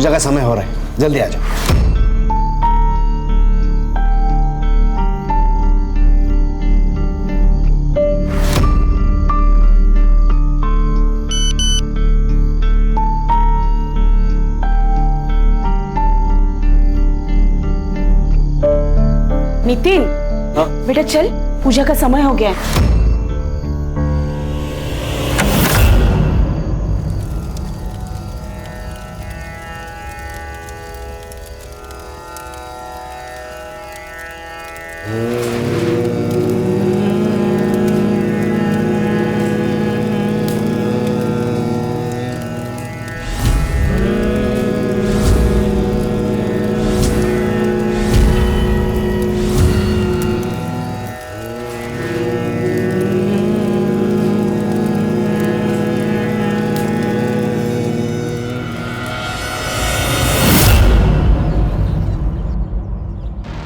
पूजा का समय हो रहा है, जल्दी आ जाओ। नितिन, बेटा चल, पूजा का समय हो गया है।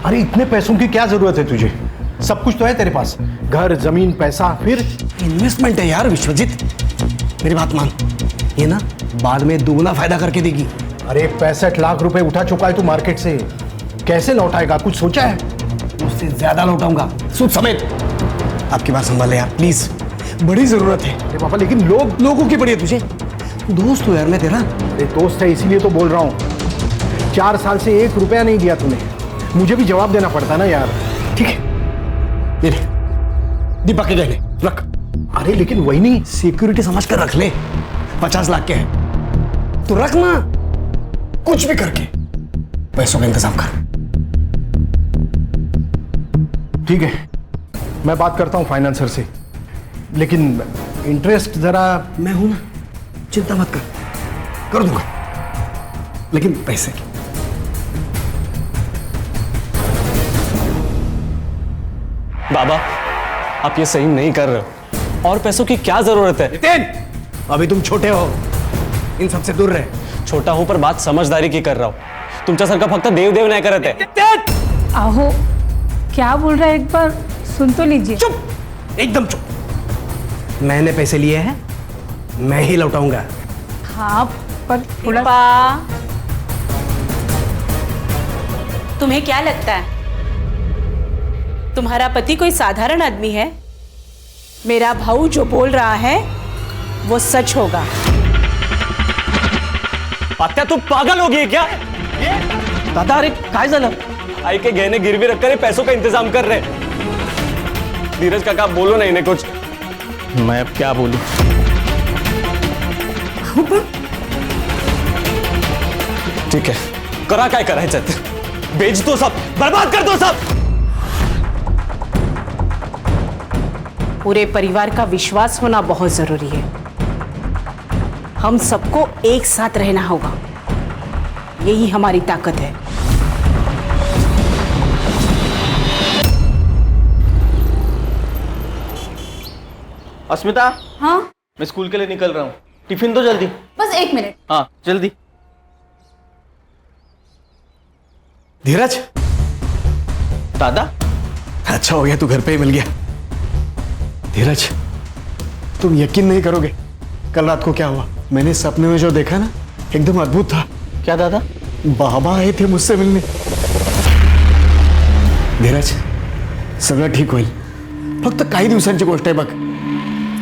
अरे इतने पैसों की क्या जरूरत है तुझे? सब कुछ तो है तेरे पास, घर, जमीन, पैसा। फिर इन्वेस्टमेंट है यार विश्वजीत, मेरी बात मान, ये ना बाद में दुगना फायदा करके देगी। अरे 65 लाख रुपए उठा चुका है तू मार्केट से, कैसे लौटाएगा? कुछ सोचा है? उससे ज्यादा लौटाऊंगा, सूद समेत। आपकी बात संभाले यार प्लीज, बड़ी जरूरत है। अरे पापा लेकिन लोगों की पड़ी है तुझे, दोस्त हो यार मैं तेरा। अरे दोस्त है इसीलिए तो बोल रहा हूँ। 4 साल से 1 रुपया नहीं दिया तूने, मुझे भी जवाब देना पड़ता ना यार। ठीक है, ये ले, दीपक के गहने रख। अरे लेकिन वही नहीं, सिक्योरिटी समझ कर रख ले, 50 लाख के है, तो रख ना, कुछ भी करके पैसों का इंतजाम कर। ठीक है, मैं बात करता हूँ फाइनेंसर से, लेकिन इंटरेस्ट जरा। मैं हूं ना, चिंता मत कर दूंगा, लेकिन पैसे की। बाबा, आप ये सही नहीं कर रहे हो, और पैसों की क्या जरूरत है? नितिन, अभी तुम छोटे हो, इन सबसे दूर रहे। छोटा हूं पर बात समझदारी की कर रहा हूं। तुमच्यासारखा फक्त देव नाही करत आहे। आहो, क्या बोल रहा है एक बार सुन तो लीजिए। चुप, एकदम चुप। मैंने पैसे लिए हैं, मैं ही लौटाऊंगा। हाँ, पर थोड़ा तुम्हें क्या लगता है तुम्हारा पति कोई साधारण आदमी है? मेरा भाऊ जो बोल रहा है वो सच होगा। आत्या तू पागल हो गई है क्या? दादा, अरे काय झालं? आई के गहने गिरवी रखकर पैसों का इंतजाम कर रहे। धीरज काका, आप बोलो ना इन्हें कुछ। मैं अब क्या बोलूं? ठीक है, करा काय करायचं ते, बेच दो सब, बर्बाद कर दो सब। पूरे परिवार का विश्वास होना बहुत जरूरी है। हम सबको एक साथ रहना होगा, यही हमारी ताकत है। अस्मिता, हाँ, मैं स्कूल के लिए निकल रहा हूँ, टिफिन दो जल्दी। बस 1 मिनट। हाँ जल्दी। धीरज, दादा, अच्छा हो गया तू घर पे ही मिल गया। धीरज, तुम यकीन नहीं करोगे, कल रात को क्या हुआ। मैंने सपने में जो देखा ना, एकदम अद्भुत था। क्या दादा? बाबा आए थे मुझसे मिलने। धीरज, सगळं ठीक होईल, फक्त काही दिवसांची गोष्ट आहे बघ,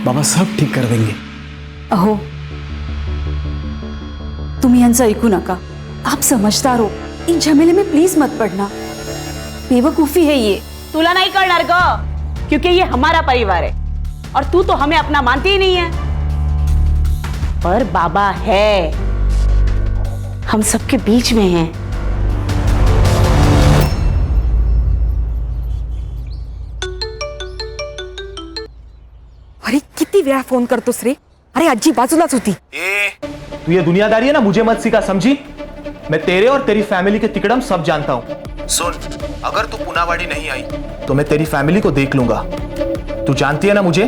बाबा सब ठीक कर देंगे। अहो, तुम्ही यांचं ऐकू नका, आप समझदार हो, इन झमेले में प्लीज मत पड़ना, बेवकूफी है ये। तुला नहीं करणार ग, क्योंकि ये हमारा परिवार है और तू तो हमें अपना मानती ही नहीं है। पर बाबा है, हम सबके बीच में हैं। अरे किती वेळा फोन करतोस रे? अरे आजी बाजूलाच होती। तू ये दुनियादारी है ना, मुझे मत सिखा, समझी? मैं तेरे और तेरी फैमिली के तिकड़म सब जानता हूँ। सुन, अगर तू पुनावाड़ी नहीं आई तो मैं तेरी फैमिली को देख लूंगा। तू जानती है ना मुझे।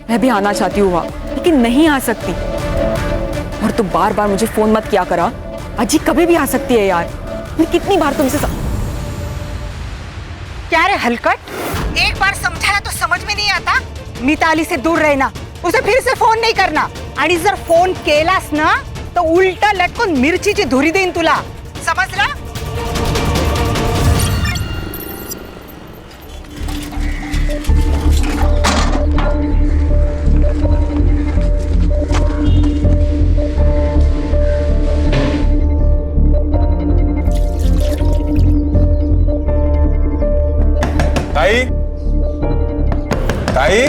मैं भी आना चाहती हूँ वहाँ, लेकिन नहीं आ सकती। और तू बार बार मुझे फोन मत किया करा, अजी कभी भी आ सकती है यार। मैं कितनी बार तुमसे क्या रे हलकट, एक बार समझाया तो समझ में नहीं आता? मिताली से दूर रहना, उसे फिर से फोन नहीं करना, आणि जर फोन केलास ना तो उलटा लटकून मिरचीची धुरी देईन तुला, समजलं? ताई, ताई,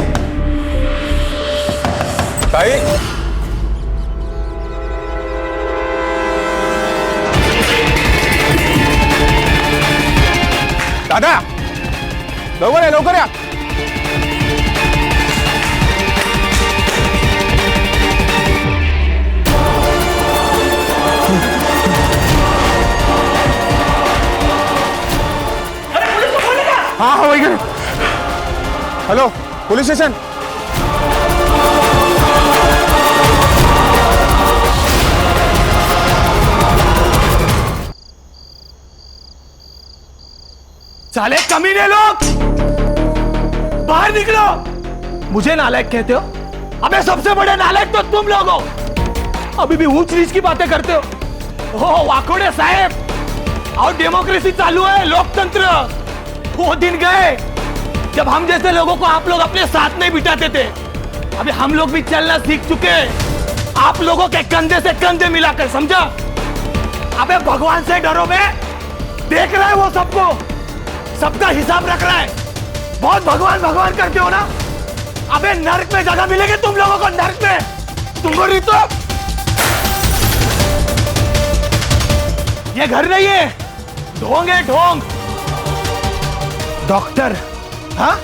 ताई, दादा, लवकर या, लवकर या. हाँ हाँ वही करो. Hello, police station. साले कमीने लोग, बाहर निकलो. मुझे नालायक कहते हो? अबे सबसे बड़े नालायक तो तुम लोग हो. अभी भी ऊंच नीच की बातें करते हो. ओ वाकोड़े साहब, और डेमोक्रेसी चालू है, लोकतंत्र. वो दिन गए जब हम जैसे लोगों को आप लोग अपने साथ नहीं बिठाते थे. अभी हम लोग भी चलना सीख चुके हैं, आप लोगों के कंधे से कंधे मिलाकर, समझा? अबे भगवान से डरो बे. देख रहा है वो सबको, सबका हिसाब रख रहा है. बहुत भगवान भगवान करते हो ना. अबे नर्क में जगह मिलेगी तुम लोगों को, नर्क में. तुमको नहीं तो ये घर नहीं है, ढोंग है, ढोंग. डॉक्टर, हाँ?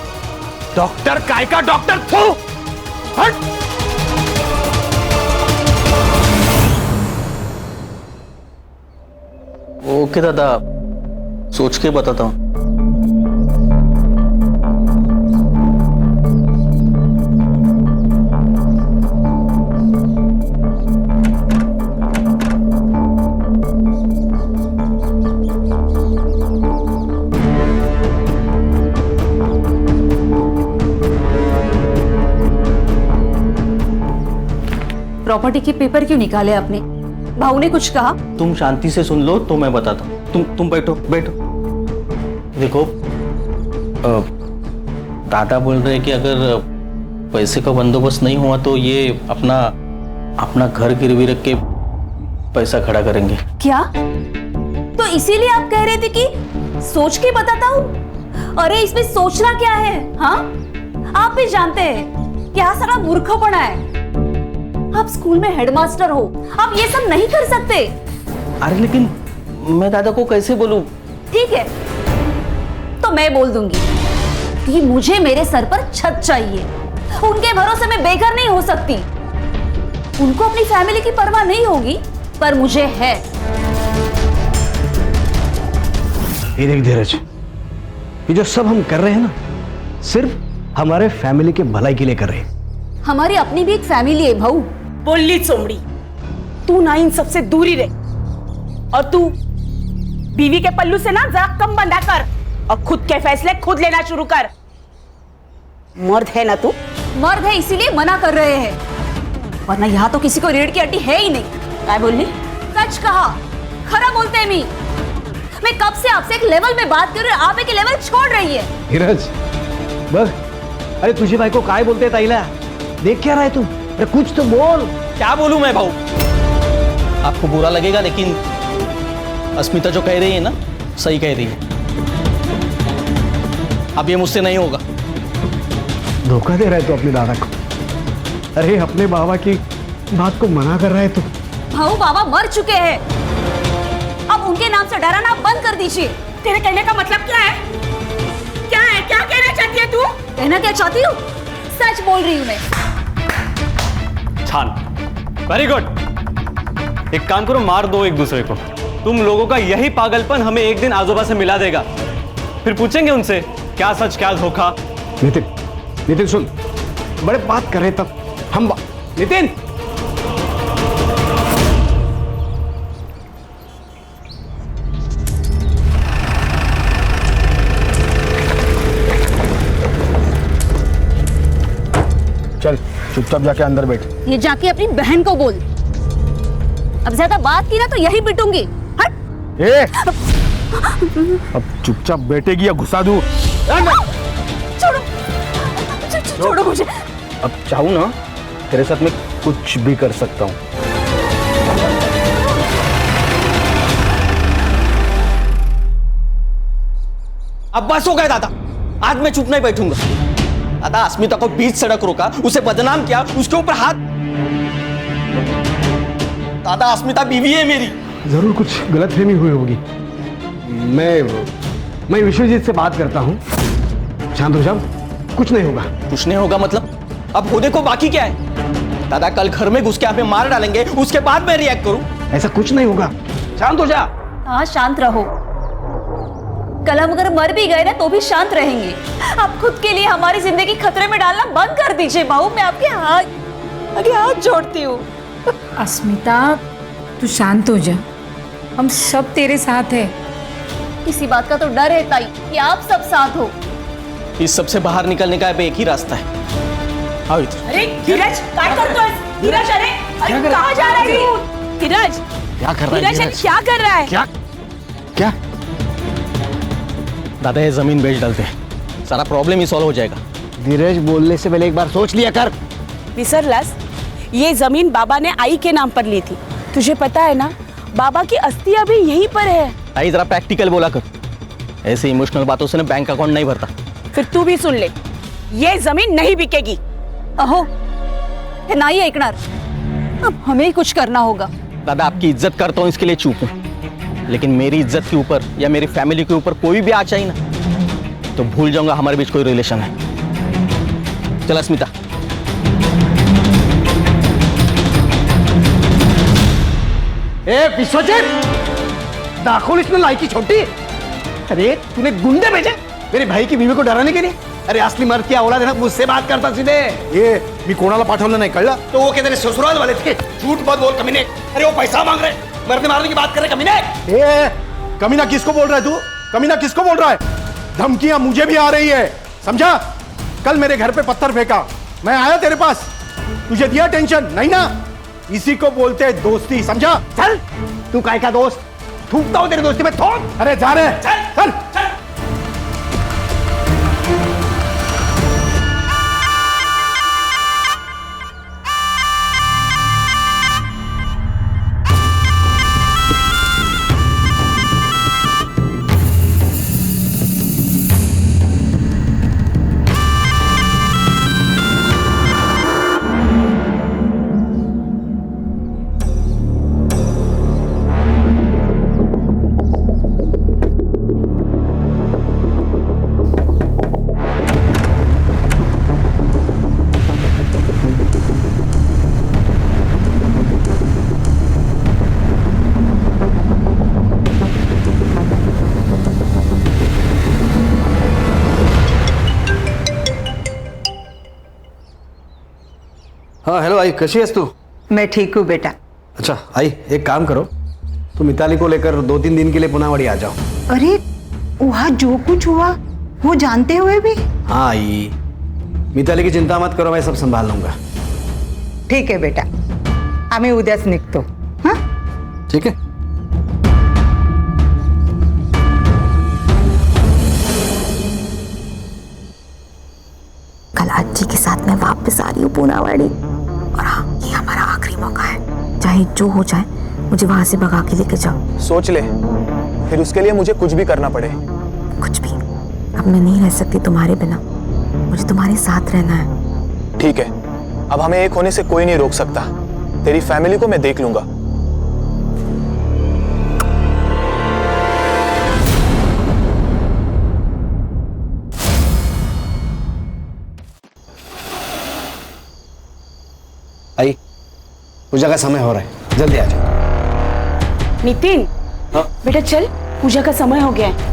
डॉक्टर काय का डॉक्टर? थू, हट. ओके दादा, सोच के बताता हूँ. प्रॉपर्टी के पेपर क्यों निकाले आपने? भाऊ ने कुछ कहा? तुम शांति से सुन लो तो मैं बताता हूँ. तुम बैठो, बैठो. देखो, दादा बोल रहे हैं कि अगर पैसे का बंदोबस्त नहीं हुआ तो ये अपना घर गिरवी रख के पैसा खड़ा करेंगे. क्या? तो इसीलिए आप कह रहे थे कि सोच के बताता हूँ? अरे इसमें सोचना क्या है? हाँ, आप भी जानते हैं क्या सारा मूर्खपना है. आप स्कूल में हेडमास्टर हो, आप ये सब नहीं कर सकते. अरे लेकिन मैं दादा को कैसे बोलूं? ठीक है, तो मैं बोल दूंगी कि मुझे मेरे सर पर छत चाहिए. उनके भरोसे मैं बेघर नहीं हो सकती. उनको अपनी फैमिली की परवाह नहीं होगी, पर मुझे है. ये देख धीरज, ये जो सब हम कर रहे हैं ना, सिर्फ हमारे फैमिली के भलाई के लिए कर रहे हैं. हमारी अपनी भी एक फैमिली है भाऊ. बोली चोमड़ी, तू ना इन सबसे दूरी रहे. और तू बीवी के पल्लू से ना जरा कम बंधा कर और खुद के फैसले खुद लेना शुरू कर. मर्द है ना तू? मर्द है इसीलिए मना कर रहे हैं, वरना यहाँ तो किसी को रीढ़ की हड्डी है ही नहीं. क्या बोलनी? सच कहा, खरा बोलते हैं. मैं कब से आपसे एक लेवल में बात कर रही हूँ, आप एक लेवल छोड़ रही है. धीरज बस. अरे तुझे भाई को काय बोलते हैं ताईला? देख क्या रहा है तू? अरे कुछ तो बोल. क्या बोलूं मैं भाऊ? आपको बुरा लगेगा लेकिन अस्मिता जो कह रही है ना, सही कह रही है. अब ये मुझसे नहीं होगा. धोखा दे रहा है तू अपने दादा को. अरे अपने बाबा की बात को मना कर रहा है तू. भाऊ बाबा मर चुके हैं, अब उनके नाम से डराना बंद कर दीजिए. तेरे कहने का मतलब क्या है? क्या है? क्या कहना चाहती है तू? कहना क्या चाहती हूँ? सच बोल रही हूँ मैं. छान, वेरी गुड. एक काम करो, मार दो एक दूसरे को. तुम लोगों का यही पागलपन हमें एक दिन आजोबा से मिला देगा. फिर पूछेंगे उनसे क्या सच क्या धोखा. नितिन सुन, बड़े बात कर रहे तब हम. नितिन, चल चुपचाप जाके अंदर बैठ. ये जाके अपनी बहन को बोल. अब ज्यादा बात की ना तो यही पिटूंगी। हट। ए, अब चुपचाप बैठेगी या घुसा दूं? छोड़ो, छोड़ो मुझे। अब चाहूं ना तेरे साथ मैं कुछ भी कर सकता हूं। अब बस हो गया दादा, आज मैं चुप नहीं बैठूंगा। दादा अस्मिता को बीच सड़क रोका, उसे बदनाम किया, उसके ऊपर हाथ। दादा अस्मिता बीवी है मेरी। जरूर कुछ गलतफहमी हुई होगी। मैं विश्वजीत से बात करता हूँ। शांत हो जाओ, कुछ नहीं होगा। कुछ नहीं होगा मतलब? अब होने को बाकी क्या है? दादा कल घर में घुस के हमें मार डालेंगे, उसके बाद मैं रिएक्ट करूं? ऐसा कुछ नहीं होगा, शांत हो जा। हाँ शांत रहो। कल हम अगर मर भी गए ना तो भी शांत रहेंगे। आप खुद के लिए हमारी जिंदगी खतरे में डालना बंद कर दीजिए बहू। मैं आपके हाथ जोड़ती हूँ। अस्मिता तू शांत हो जा, हम सब तेरे साथ है। इसी बात का तो डर है ताई कि आप सब साथ हो। इस सब से बाहर निकलने का अब एक ही रास्ता है। आओ इधर। अरे धीरज क्या कर रहा है? धीरज अरे कहाँ जा रहा है तू? धीरज क्या कर रहा है? धीरज क्या कर रहा है? क्या? दादा ये जमीन बेच डालते हैं, सारा प्रॉब्लम ही सॉल्व हो जाएगा। धीरज, बोलने से पहले एक बार सोच लिया कर। विसरलास, ये जमीन बाबा ने आई के नाम पर ली थी। तुझे पता है ना, बाबा की अस्थि अभी यहीं पर है। आई जरा प्रैक्टिकल बोला कर, ऐसे इमोशनल बातों से ना बैंक अकाउंट नहीं भरता। फिर तू भी सुन ले, ये जमीन नहीं बिकेगी। अहो हे नाही ऐकणार, अब हमें ही कुछ करना होगा। दादा आपकी इज्जत करता हूँ इसके लिए चुप हूँ, लेकिन मेरी इज्जत के ऊपर या मेरी फैमिली के ऊपर कोई भी आ चाहिए ना तो भूल जाऊंगा हमारे बीच कोई रिलेशन है। चल अस्मिता। ए विश्वजीत, दाखिल इसमें लायकी छोटी। अरे तूने गुंडे भेजे मेरे भाई की बीवी को डराने के लिए? अरे असली मर्द की औलाद है ना, मुझसे बात करता सीधे। ये मी कोणाला पाठवलं नाही, कळलं? तो वो कहते ससुराल वाले थे। झूठ मत बोल कमीने। अरे वो पैसा मांग रहे, मरने मारने की बात कर रहे कमीने। ए, कमीना किसको बोल रहा है तू? कमीना किसको बोल रहा है? धमकियां मुझे भी आ रही है, समझा? कल मेरे घर पे पत्थर फेंका, मैं आया तेरे पास, तुझे दिया टेंशन नहीं ना? इसी को बोलते हैं दोस्ती, समझा? चल, तू काय का दोस्त? थूकता हूं तेरी दोस्ती में, थूक। अरे जा रहे, चल। हाँ हेलो आई, कैसी है तू? मैं ठीक हूँ बेटा। अच्छा आई, एक काम करो, तुम मिताली को लेकर 2-3 दिन के लिए पुनावाड़ी आ जाओ। अरे वहाँ जो कुछ हुआ वो जानते हुए भी? हाँ आई, मिताली की चिंता मत करो, मैं सब संभाल लूंगा। ठीक है बेटा, आम्ही उद्याच निघतो। हाँ ठीक है। कल आजी के साथ मैं वापस आ रही हूँ पुनावाड़ी, और हाँ ये हमारा आखिरी मौका है, चाहे जो हो जाए मुझे वहां से भगा के लेके जाओ। सोच ले, फिर उसके लिए मुझे कुछ भी करना पड़े। कुछ भी, अब मैं नहीं रह सकती तुम्हारे बिना, मुझे तुम्हारे साथ रहना है। ठीक है, अब हमें एक होने से कोई नहीं रोक सकता। तेरी फैमिली को मैं देख लूंगा। आई, पूजा का समय हो रहा है, जल्दी आ जाओ। नितिन, हाँ? बेटा चल, पूजा का समय हो गया है।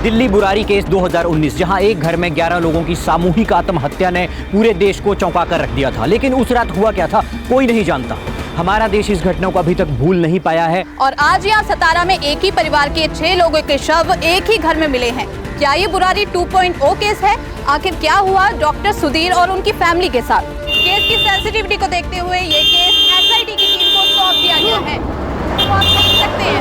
दिल्ली बुरारी केस 2019, जहां एक घर में 11 लोगों की सामूहिक आत्महत्या ने पूरे देश को चौंका कर रख दिया था। लेकिन उस रात हुआ क्या था, कोई नहीं जानता। हमारा देश इस घटना को अभी तक भूल नहीं पाया है। और आज यहाँ सतारा में एक ही परिवार के 6 लोगों के शव एक ही घर में मिले हैं। क्या ये बुरारी 2.0 केस है? आखिर क्या हुआ डॉक्टर सुधीर और उनकी फैमिली के साथ? केस की सेंसिटिविटी को देखते हुए ये केस एसआईटी की टीम को सौंप दिया गया है। तो आप देख सकते हैं।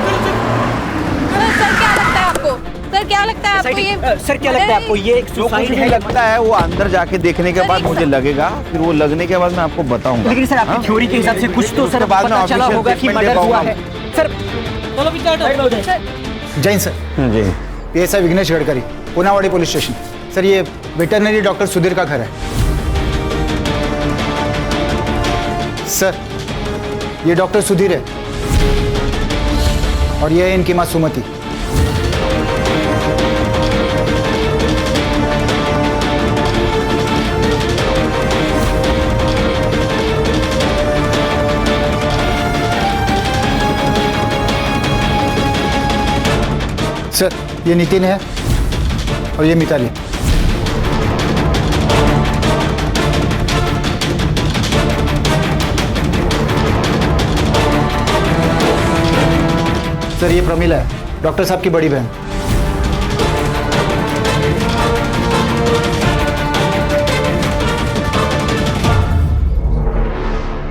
सर क्या लगता है आपको? सर क्या लगता है आपको ये? सर क्या लगता है आपको ये एक सुसाइड है? लगता है वो अंदर जाके देखने के बाद मुझे लगेगा, फिर वो लगने के बाद मैं आपको बताऊंगा। लेकिन सर आपकी थ्योरी के हिसाब से कुछ तो सर पता चला होगा कि मर्डर हुआ है। सर चलो जैन सर। जी PSI Vighnesh Gadkari, Punawadi police station. Sir ये वेटरनरी डॉक्टर सुधीर का घर है। सर ये डॉक्टर सुधीर है और ये है इनकी मां सुमति। सर ये नितिन है और ये मिताली। सर ये प्रमिला है, डॉक्टर साहब की बड़ी बहन।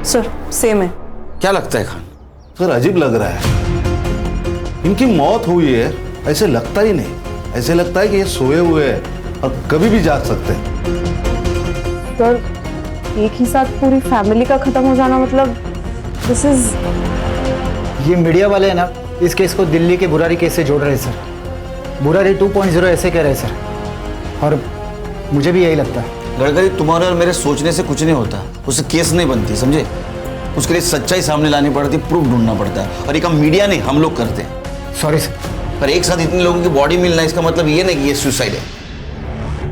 सर सेम है। क्या लगता है खान? सर अजीब लग रहा है। इनकी मौत हुई है ऐसे लगता ही नहीं, ऐसे लगता है कि ये सोए हुए हैं और कभी भी जाग सकते हैं। सर एक ही साथ पूरी फैमिली का खत्म हो जाना, मतलब दिस इज। ये मीडिया वाले हैं ना, इस केस को दिल्ली के बुरारी केस से जोड़ रहे हैं सर। बुरारी 2.0 ऐसे कह रहे हैं सर, और मुझे भी यही लगता है। गडकरी तुम्हारे और मेरे सोचने से कुछ नहीं होता, उससे केस नहीं बनती, समझे? उसके लिए सच्चाई सामने लानी पड़ती, प्रूफ ढूंढना पड़ता है, और ये काम मीडिया नहीं हम लोग करते हैं। Sorry sir. पर एक साथ इतने लोगों की बॉडी मिलना इसका मतलब ये नहीं कि ये सुसाइड है।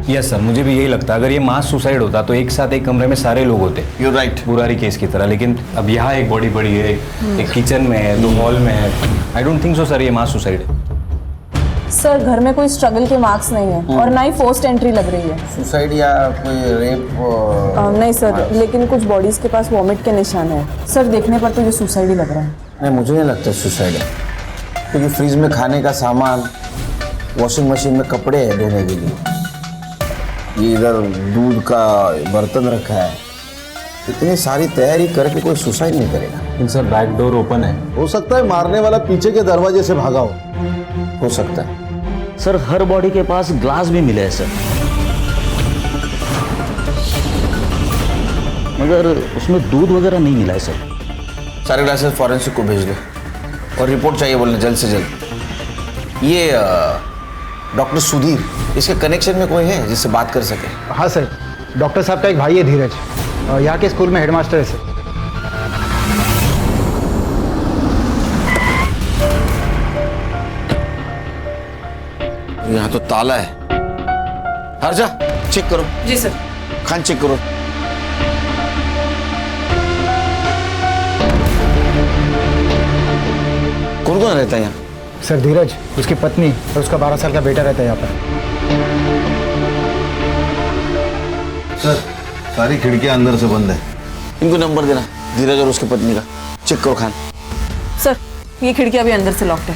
यस सर, मुझे भी यही लगता है। अगर ये मास सुसाइड होता तो एक साथ एक कमरे में सारे लोग होते। यू राइट, बुरारी केस की तरह। लेकिन अब यहाँ एक बॉडी पड़ी है, एक किचन में है, 2 हॉल में है। I don't think so sir ये मास सुसाइड है। सर घर में कोई स्ट्रगल के मार्क्स नहीं है और ना ही फोर्स्ड एंट्री लग रही है। सुसाइड या कोई रेप? नहीं सर, लेकिन कुछ बॉडीज के पास वॉमिट के निशान है। सर देखने पर तो ये सुसाइड ही लग रहा है। नहीं, मुझे नहीं लगता सुसाइड है, क्योंकि फ्रिज में खाने का सामान, वॉशिंग मशीन में कपड़े हैं धोने के लिए, ये इधर दूध का बर्तन रखा है। इतनी सारी तैयारी करके कोई सुसाइड नहीं करेगा। लेकिन सर बैक डोर ओपन है। हो सकता है मारने वाला पीछे के दरवाजे से भागा हो सकता है। सर हर बॉडी के पास ग्लास भी मिले हैं सर, मगर उसमें दूध वगैरह नहीं मिला है सर। सारे ग्लासेस फॉरेंसिक को भेज दो और रिपोर्ट चाहिए बोलने जल्द से जल्द। ये डॉक्टर सुधीर, इसके कनेक्शन में कोई है जिससे बात कर सके? हाँ सर, डॉक्टर साहब का एक भाई है धीरज, यहाँ के स्कूल में हेडमास्टर है सर। यहाँ तो ताला है। हर्जा चेक करो। जी सर। खान चेक करो। कौन कौन रहता है यहाँ? सर धीरज, उसकी पत्नी और उसका 12 साल का बेटा रहता है यहाँ पर। सर सारी खिड़कियां अंदर से बंद है। इनको नंबर देना धीरज और उसकी पत्नी का। चेक करो खान। सर ये खिड़कियां भी अंदर से लॉक्ड है।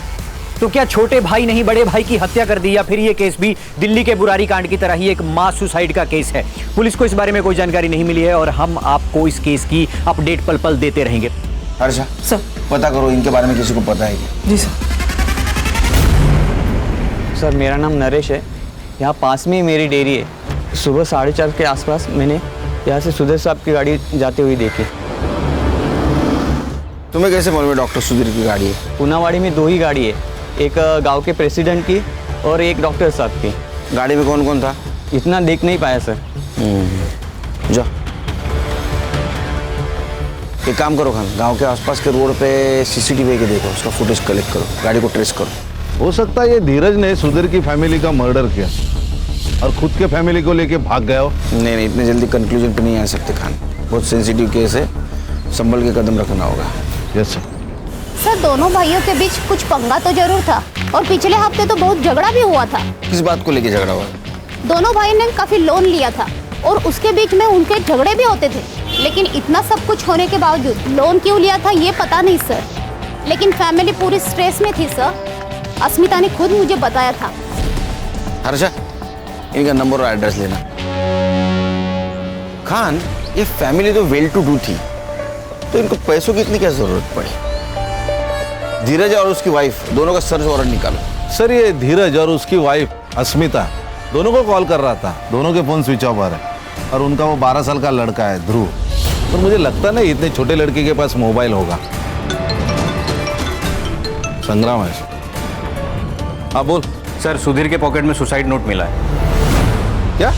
तो क्या छोटे भाई नहीं बड़े भाई की हत्या कर दी, या फिर ये केस भी दिल्ली के बुरारी कांड की तरह ही एक मास सुसाइड का केस है? पुलिस को इस बारे में कोई जानकारी नहीं मिली है और हम आपको इस केस की अपडेट पल पल देते रहेंगे। हर्षा सर पता करो इनके बारे में किसी को पता है क्या? जी सर। सर मेरा नाम नरेश है, यहाँ पास में ही मेरी डेयरी है। सुबह 4:30 के आसपास मैंने यहाँ से सुधीर साहब की गाड़ी जाते हुए देखी। तुम्हें कैसे मालूम है डॉक्टर सुधीर की गाड़ी है? पुनावाड़ी में 2 ही गाड़ी है, एक गांव के प्रेसिडेंट की और एक डॉक्टर साहब की। गाड़ी में कौन कौन था? इतना देख नहीं पाया सर। जाओ एक काम करो खान, गांव के आसपास के रोड पे CCTV के देखो, उसका फुटेज कलेक्ट करो, गाड़ी को ट्रेस करो। हो सकता है ये धीरज ने सुधीर की फैमिली का मर्डर किया और खुद के फैमिली को लेके भाग गया हो। नहीं, इतने जल्दी कंक्लूजन पे नहीं आ सकते खान, बहुत सेंसिटिव केस है, संभल के कदम रखना होगा। Yes sir. सर दोनों भाइयों के बीच कुछ पंगा तो जरूर था। और पिछले हफ्ते तो बहुत झगड़ा भी हुआ था। किस बात को लेके झगड़ा हुआ? दोनों भाई ने काफी लोन लिया था और उसके बीच में उनके झगड़े भी होते थे, लेकिन इतना सब कुछ होने के बावजूद लोन क्यों लिया था ये पता नहीं सर, लेकिन फैमिली पूरी स्ट्रेस में थी सर। अस्मिता ने खुद मुझे बताया था। हर्षा, इनका नंबर और एड्रेस लेना। खान, ये फैमिली तो वेल टू डू थी, तो इनको पैसों की इतनी क्या जरूरत पड़ी? धीरज और उसकी वाइफ दोनों का सर्च वारंट निकालो। सर ये धीरज और उसकी वाइफ अस्मिता दोनों को कॉल कर रहा था, दोनों के फोन स्विच ऑफ आ रहे हैं और उनका वो 12 साल का लड़का है ध्रुव, तो मुझे लगता नहीं इतने छोटे लड़के के पास मोबाइल होगा। संग्राम है। हाँ बोल। सर सुधीर के पॉकेट में सुसाइड नोट मिला है। क्या?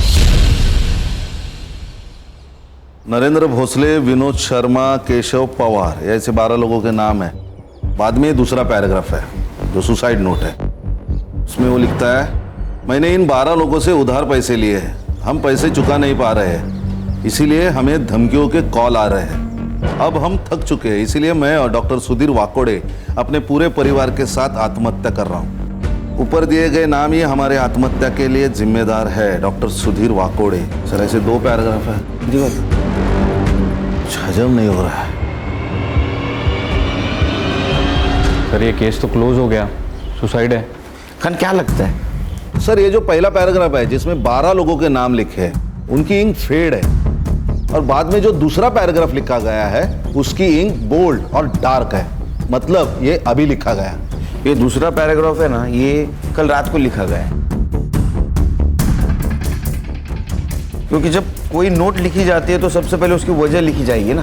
नरेंद्र भोसले, विनोद शर्मा, केशव पवार, ऐसे 12 लोगों के नाम है। बाद में दूसरा पैराग्राफ है जो सुसाइड नोट है, उसमें वो लिखता है, मैंने इन 12 लोगों से उधार पैसे लिए हैं, हम पैसे चुका नहीं पा रहे हैं, इसीलिए हमें धमकियों के कॉल आ रहे हैं। अब हम थक चुके हैं, इसीलिए मैं और डॉक्टर सुधीर वाकोड़े अपने पूरे परिवार के साथ आत्महत्या कर रहा हूँ। ऊपर दिए गए नाम ही हमारे आत्महत्या के लिए जिम्मेदार है, डॉक्टर सुधीर वाकोड़े। सर ऐसे 2 पैराग्राफ है, हजम नहीं हो रहा है। सर ये केस तो क्लोज हो गया, सुसाइड है। खान क्या लगता है? सर ये जो पहला पैराग्राफ है जिसमें 12 लोगों के नाम लिखे हैं, उनकी इंक फेड है, और बाद में जो दूसरा पैराग्राफ लिखा गया है उसकी इंक बोल्ड और डार्क है, मतलब ये अभी लिखा गया। ये दूसरा पैराग्राफ है ना, ये कल रात को लिखा गया है, क्योंकि जब कोई नोट लिखी जाती है तो सबसे पहले उसकी वजह लिखी जाएगी ना,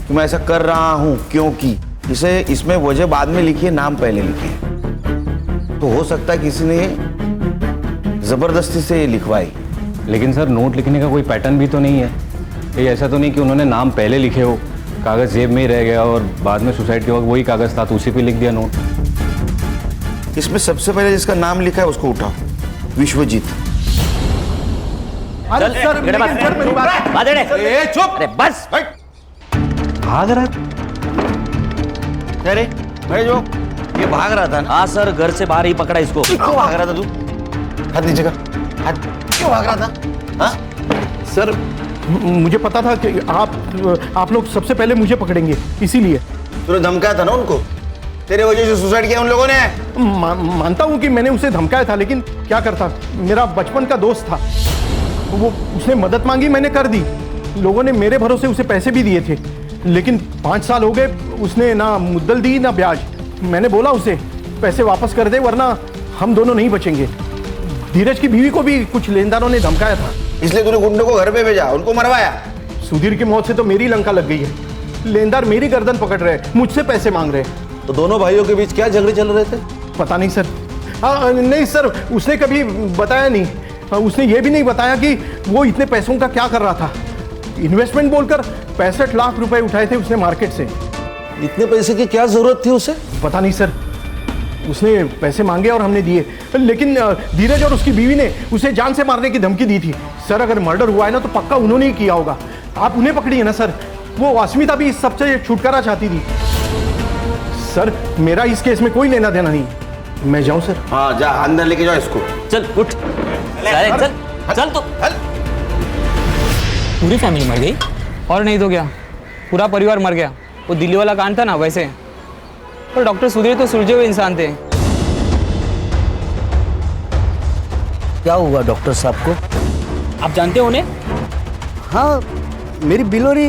कि मैं ऐसा कर रहा हूं क्योंकि। इसे इसमें वजह बाद में लिखी है, नाम पहले लिखे है, तो हो सकता है किसी ने जबरदस्ती से ये लिखवाई। लेकिन सर नोट लिखने का कोई पैटर्न भी तो नहीं है, ये ऐसा तो नहीं कि उन्होंने नाम पहले लिखे हो, कागज जेब में ही रह गया और बाद में सुसाइड के वक्त वही कागज था तो उसी पे लिख दिया नोट। इसमें सबसे पहले जिसका नाम लिखा है उसको उठाओ, विश्वजीत। अरे सर मेरी बात चुप। अरे बस भाग रहा? अरे भाई जो ये भाग रहा था ना? हाँ सर, घर से बाहर ही पकड़ा इसको। क्यों भाग रहा था तू? हाथ नीचे कर, हाथ क्यों भाग रहा था? हाँ? सर मुझे पता था कि आप लोग सबसे पहले मुझे पकड़ेंगे, इसीलिए। तूने धमकाया था ना उनको? तेरे वजह से सुसाइड किया उन लोगों ने? मानता हूँ कि मैंने उसे धमकाया था, लेकिन क्या करता, मेरा बचपन का दोस्त था, वो उसने मदद मांगी, मैंने कर दी। लोगों ने मेरे भरोसे उसे पैसे भी दिए थे, लेकिन 5 साल हो गए, उसने ना मुद्दल दी ना ब्याज। मैंने बोला उसे पैसे वापस कर दे वरना हम दोनों नहीं बचेंगे। धीरज की बीवी को भी कुछ लेनदारों ने धमकाया था, इसलिए तूने गुंडों को घर पे भेजा, उनको मरवाया। सुधीर की मौत से तो मेरी लंका लग गई है, लेनदार मेरी गर्दन पकड़ रहे, मुझसे पैसे मांग रहे। तो दोनों भाइयों के बीच क्या झगड़े चल रहे थे? पता नहीं सर। नहीं सर, उसने कभी बताया नहीं। उसने ये भी नहीं बताया कि वो इतने पैसों का क्या कर रहा था। इन्वेस्टमेंट बोलकर 65 लाख रुपए उठाए थे उसने मार्केट से। इतने पैसे की क्या जरूरत थी उसे? पता नहीं सर, उसने पैसे मांगे और हमने दिए, लेकिन धीरज और उसकी बीवी ने उसे जान से मारने की धमकी दी थी। सर अगर मर्डर हुआ है ना तो पक्का उन्होंने ही किया होगा। आप उन्हें पकड़िए ना सर, वो अस्मिता भी इस सबसे छुटकारा चाहती थी। सर मेरा इस केस में कोई लेना देना नहीं, मैं जाऊं सर? हाँ जा, अंदर लेके जाओ इसको। चल उठ, चल तो। पूरी फैमिली मर गई? और नहीं तो क्या, पूरा परिवार मर गया। वो दिल्ली वाला कांड था ना वैसे। और डॉक्टर सुधीर तो सुलझे हुए इंसान थे। क्या हुआ डॉक्टर साहब को? आप जानते हो उन्हें? हाँ, मेरी बिलोरी,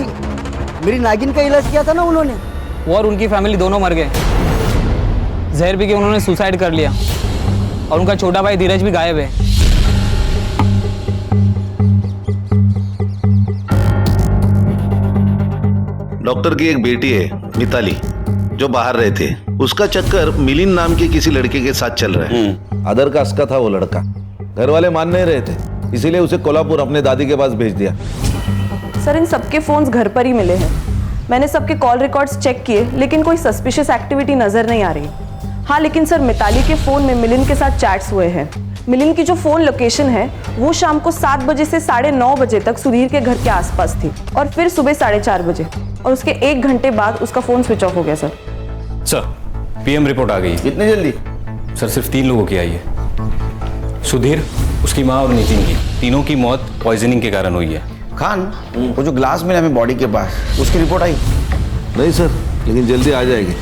मेरी नागिन का इलाज किया था ना उन्होंने। वो और उनकी फैमिली दोनों मर गए। जहर पी के उन्होंने सुसाइड कर लिया और उनका छोटा भाई धीरज भी गायब है। डॉक्टर की एक बेटी है मिताली, जो बाहर रहते, उसका चक्कर मिलिंद नाम के किसी लड़के के साथ चल रहा है। अदर कास्ट का था वो लड़का, घर वाले मान नहीं रहे थे, इसीलिए उसे कोल्हापुर अपने दादी के पास भेज दिया। सर इन सबके फोन्स घर पर ही मिले हैं। मैंने सबके कॉल रिकॉर्ड्स चेक किए, लेकिन कोई सस्पिशियस एक्टिविटी नजर नहीं आ रही। हाँ लेकिन सर मिताली के फोन में मिलिंद के साथ चैट्स हुए हैं। मिलिंद की जो फोन लोकेशन है वो शाम को 7 बजे से 9:30 बजे तक सुधीर के घर के आसपास थी, और फिर सुबह 4:30 बजे, और उसके 1 घंटे बाद उसका फोन स्विच ऑफ हो गया। सर पीएम रिपोर्ट आ गई। इतनी जल्दी? सर सिर्फ 3 लोगों की आई है, सुधीर, उसकी माँ और नितिन की। तीनों की मौत पॉइजनिंग के कारण हुई है। खान, वो जो ग्लास मिला हमें बॉडी के पास, उसकी रिपोर्ट आई? नहीं सर, लेकिन जल्दी आ जाएगी।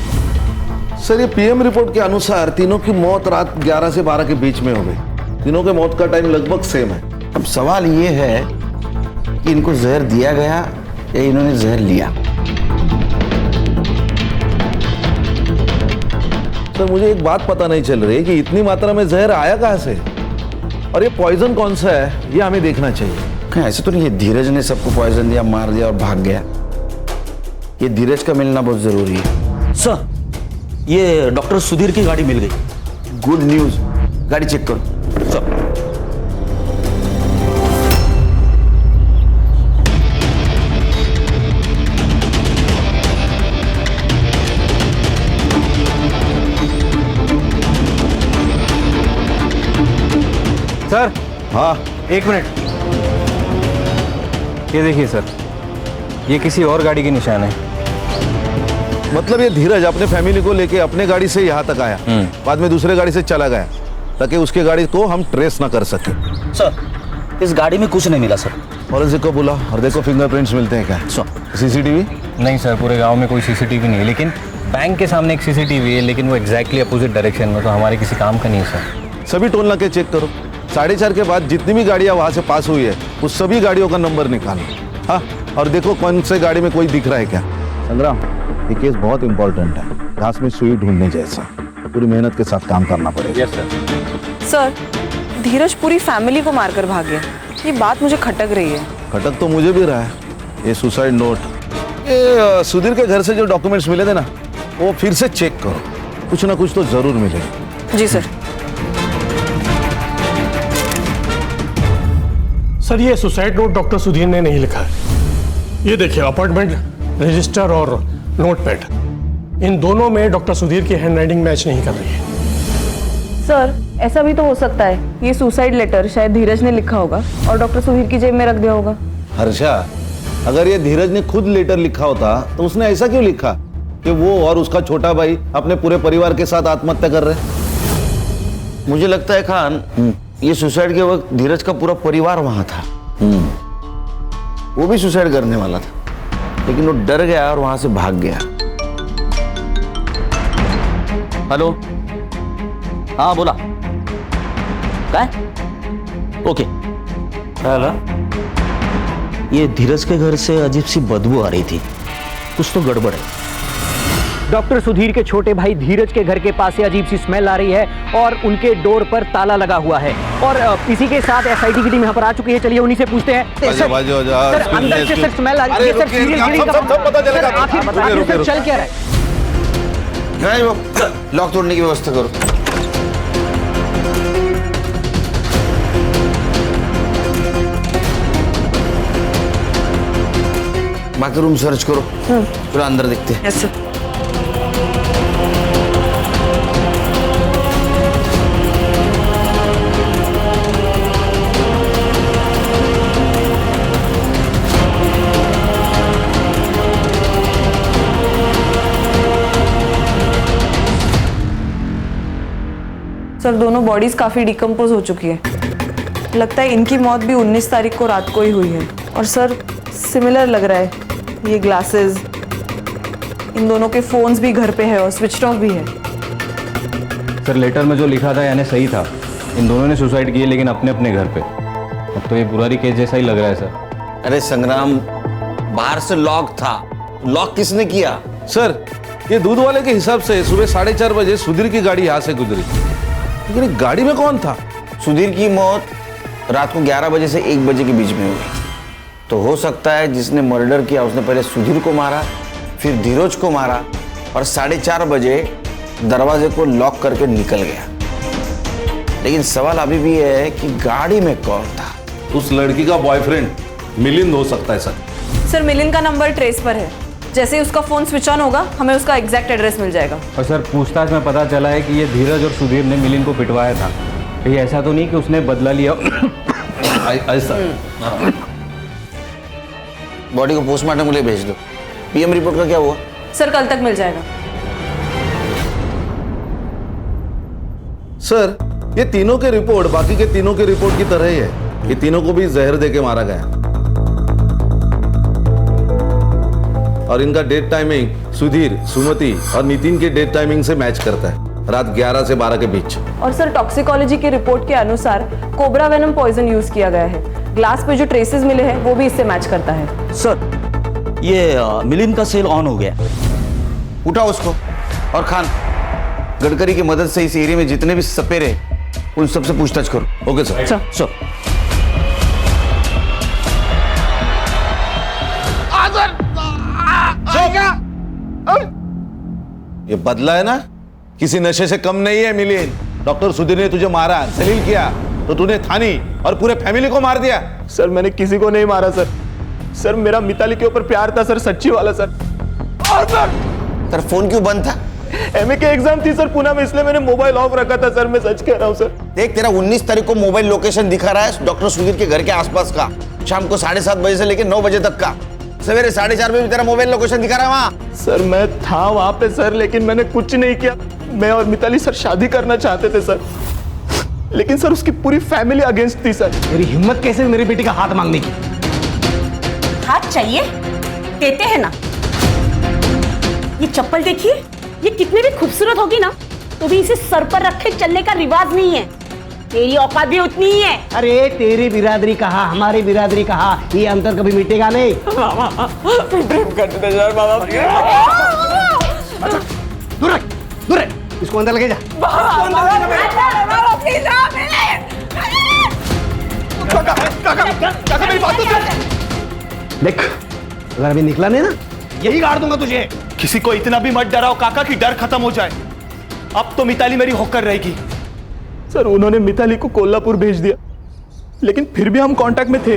सर ये पीएम रिपोर्ट के अनुसार तीनों की मौत रात 11 से 12 के बीच में हो गई। तीनों के मौत का टाइम लगभग सेम है। अब सवाल ये है कि इनको जहर दिया गया या इन्होंने जहर लिया। सर मुझे एक बात पता नहीं चल रही कि इतनी मात्रा में जहर आया कहाँ से, और ये पॉइजन कौन सा है ये हमें देखना चाहिए। ऐसे तो नहीं है धीरज ने सबको पॉइजन दिया, मार दिया और भाग गया। ये धीरज का मिलना बहुत जरूरी है। सर ये डॉक्टर सुधीर की गाड़ी मिल गई। गुड न्यूज, गाड़ी चेक करो। सर सर हाँ 1 मिनट, ये देखिए सर, ये किसी और गाड़ी के निशान है। मतलब ये धीरज अपने फैमिली को लेके अपने गाड़ी से यहाँ तक आया, बाद में दूसरे गाड़ी से चला गया ताकि उसके गाड़ी को हम ट्रेस ना कर सके। सर इस गाड़ी में कुछ नहीं मिला सर। फॉरेंसिक को बुला और देखो फिंगरप्रिंट्स मिलते हैं क्या। सीसीटीवी? नहीं सर, पूरे गांव में कोई सीसीटीवी नहीं है, लेकिन बैंक के सामने एक सीसीटीवी है, लेकिन वो एग्जैक्टली अपोजिट डायरेक्शन में, तो हमारे किसी काम का नहीं है सर। सभी टोल नाके चेक करो, 4:30 के बाद जितनी भी गाड़ियाँ वहाँ से पास हुई है उस सभी गाड़ियों का नंबर निकालो। हाँ, और देखो कौन से गाड़ी में कोई दिख रहा है क्या। संग्राम, ये केस बहुत इंपॉर्टेंट है, घास में सुई ढूंढने जैसा। पूरी मेहनत के साथ काम करना पड़ेगा। Yes sir. सर धीरज पूरी फैमिली को मारकर भाग गया, ये बात मुझे खटक रही है। खटक तो मुझे भी रहा है। ये सुसाइड नोट, ये सुधीर के घर से जो डॉक्यूमेंट्स मिले थे ना, वो फिर से चेक करो, कुछ ना कुछ तो जरूर मिलेगा। जी सर। सर ये सुसाइड नोट डॉक्टर सुधीर ने नहीं लिखा है। ये देखिए अपॉइंटमेंट रजिस्टर और नोटपैड, इन दोनों में डॉक्टर सुधीर की हैंडराइटिंग मैच नहीं कर रही है। सर ऐसा भी तो हो सकता है, ये सुसाइड लेटर शायद धीरज ने लिखा होगा और डॉक्टर सुधीर की जेब में रख दिया होगा। हर्षा, अगर ये धीरज ने खुद लेटर लिखा होता तो उसने ऐसा क्यों लिखा कि वो और उसका छोटा भाई अपने पूरे परिवार के साथ आत्महत्या कर रहे? मुझे लगता है खान, ये सुसाइड के वक्त धीरज का पूरा परिवार वहां था। वो भी सुसाइड करने वाला था, लेकिन वो डर गया और वहां से भाग गया। हेलो, हाँ बोला, क्या? ओके। हेलो, ये धीरज के घर से अजीब सी बदबू आ रही थी, कुछ तो गड़बड़ है। डॉक्टर सुधीर के छोटे भाई धीरज के घर के पास से अजीब सी स्मेल आ रही है और उनके डोर पर ताला लगा हुआ है, और इसी के साथ एसआईटी की टीम यहाँ पर आ चुकी है। चलिए उन्हीं से पूछते हैं। सर अंदर से सर स्मेल आ रही है, सर सीरियल ब्लीडिंग का आखिर चल क्या रहा है? लॉक तोड़ने की व्यवस्था करो। बाकी रूम सर्च करो, पूरा अंदर देखते हैं। Yes sir. सर दोनों बॉडीज काफी डिकम्पोज हो चुकी है, लगता है इनकी मौत भी 19 तारीख को रात को ही हुई है। और सर सिमिलर लग रहा है, ये ग्लासेस, इन दोनों के फोन्स भी घर पे है और स्विच ऑफ भी है। सर लेटर में जो लिखा था यानी सही था, इन दोनों ने सुसाइड किए लेकिन अपने अपने घर पे। अब तो ये बुरारी केस जैसा ही लग रहा है सर। अरे संग्राम, बाहर से लॉक था, लॉक किसने किया? सर ये दूध वाले के हिसाब से सुबह 4:30 बजे सुधीर की गाड़ी यहाँ से गुजरी, लेकिन गाड़ी में कौन था? सुधीर की मौत रात को 11 बजे से 1 बजे के बीच में हुई, तो हो सकता है जिसने मर्डर किया उसने पहले सुधीर को मारा, फिर धीरज को मारा और 4:30 बजे दरवाजे को लॉक करके निकल गया। लेकिन सवाल अभी भी है कि गाड़ी में कौन था? उस लड़की का बॉयफ्रेंड मिलिंद हो सकता है सर। सर मिलिंद का नंबर ट्रेस पर है, जैसे ही उसका फोन स्विच ऑन होगा हमें उसका एग्जैक्ट एड्रेस मिल जाएगा। और सर पूछताछ में पता चला है कि ये धीरज और सुधीर ने मिलिंद को पिटवाया था, कहीं ऐसा तो नहीं कि उसने बदला लिया? ऐसा। बॉडी को पोस्टमार्टम के लिए भेज दो। पीएम रिपोर्ट का क्या हुआ? सर कल तक मिल जाएगा। सर ये तीनों के रिपोर्ट बाकी के तीनों के रिपोर्ट की तरह ही है। ये तीनों को भी जहर देके मारा गया और इनका डेथ टाइमिंग सुधीर, सुमति और नितिन के डेथ टाइमिंग से मैच करता है, रात 11 से 12 के बीच। और सर टॉक्सिकोलॉजी की रिपोर्ट के अनुसार कोबरा वेनम पॉइजन यूज किया गया है। ग्लास पे जो ट्रेसेस मिले हैं वो भी इससे मैच करता है। सर ये मिलिंद का सेल ऑन हो गया। उठाओ उसको। और खान, गडकरी की मदद से इस एरिया में जितने भी सपेरे उन सबसे पूछताछ करो। Okay sir. सर ये बदला है ना, किसी नशे से कम नहीं है मिलिंद। डॉक्टर सुधीर ने तुझे मारा, जलील किया तो तूने थानी और पूरे फैमिली को मार दिया। सर मैंने किसी को नहीं मारा सर। सर मेरा मिताली के ऊपर प्यार था सर, सच्ची वाला सर। और सर फोन क्यों बंद था? एमए के एग्जाम थी सर पुणे में, इसलिए मैंने मोबाइल ऑफ रखा था सर। मैं सच कह रहा हूँ सर। देख तेरा 19 तारीख को मोबाइल लोकेशन दिखा रहा है डॉक्टर सुधीर के घर के आसपास का, शाम को 7:30 बजे से लेकर 9 बजे तक का। सवेरे 4:30 बजे भी तेरा मोबाइल लोकेशन दिखा रहा है वहाँ। सर मैं था वहां पे सर, लेकिन मैंने कुछ नहीं किया। मैं और मिताली सर शादी करना चाहते थे सर, लेकिन सर उसकी पूरी फैमिली अगेंस्ट थी सर। मेरी हिम्मत कैसे मेरी बेटी का हाथ मांगने की? हाथ चाहिए, देते हैं ना। ये चप्पल देखिए, ये कितनी भी खूबसूरत होगी ना तो भी इसे सर पर रखे चलने का रिवाज नहीं है। तेरी औकात भी उतनी ही है। अरे तेरी बिरादरी कहा, हमारी बिरादरी कहा, ये अंतर कभी मिटेगा नहीं। प्रेम करते थे सर बाबा। दूर रख, दूर रख, इसको अंदर लगे जा। मेरी बात तो सुन। देख अगर अभी निकला नहीं ना, यही गाड़ दूंगा तुझे। किसी को इतना भी मत डराओ काका कि डर खत्म हो जाए। अब तो मिताली मेरी होकर रहेगी। सर उन्होंने मिताली को कोल्हापुर भेज दिया, लेकिन फिर भी हम कांटेक्ट में थे।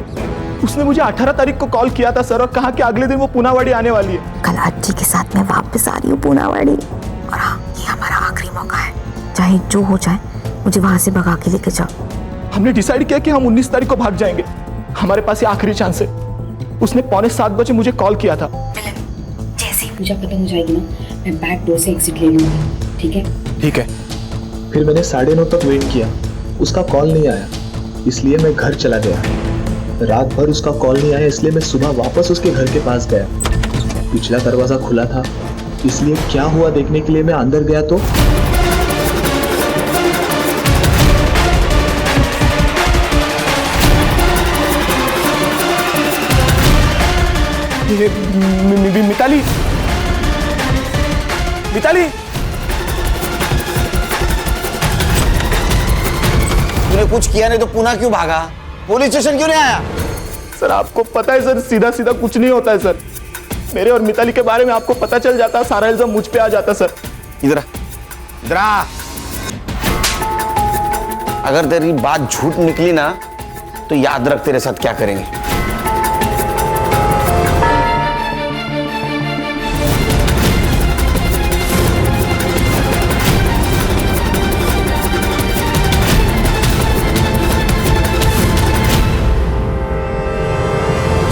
उसने मुझे 18 तारीख को कॉल किया था सर, और कहा कि अगले दिन वो पुनावाड़ी आने वाली है। कल अज्जी के साथ मैं वापस आ रही हूँ पुनावाड़ी, और हाँ ये हमारा आखिरी मौका है। चाहे जो हो जाए मुझे वहां से भगा के लेके जाओ। हमने डिसाइड किया कि हम 19 तारीख को भाग जाएंगे। हमारे पास ये आखिरी चांस है। उसने 6:45 बजे मुझे कॉल किया था। जैसे ही पूजा खत्म हो जाएगी ना, मैं बैक डोर से एग्जिट ले लूंगी। ठीक है? ठीक है। फिर मैंने 9:30 तक वेट किया, उसका कॉल नहीं आया, इसलिए मैं घर चला गया। रात भर उसका कॉल नहीं आया, इसलिए मैं सुबह वापस उसके घर के पास गया। पिछला दरवाजा खुला था, इसलिए क्या हुआ देखने के लिए मैं अंदर गया तो मिताली, मिताली, तूने कुछ किया नहीं तो पुणे क्यों भागा? पुलिस स्टेशन क्यों नहीं आया? सर आपको पता है सर, सीधा सीधा कुछ नहीं होता है सर। मेरे और मिताली के बारे में आपको पता चल जाता, सारा इल्जाम मुझ पे आ जाता सर। इधर इधर आ। अगर तेरी बात झूठ निकली ना तो याद रख तेरे साथ क्या करेंगे।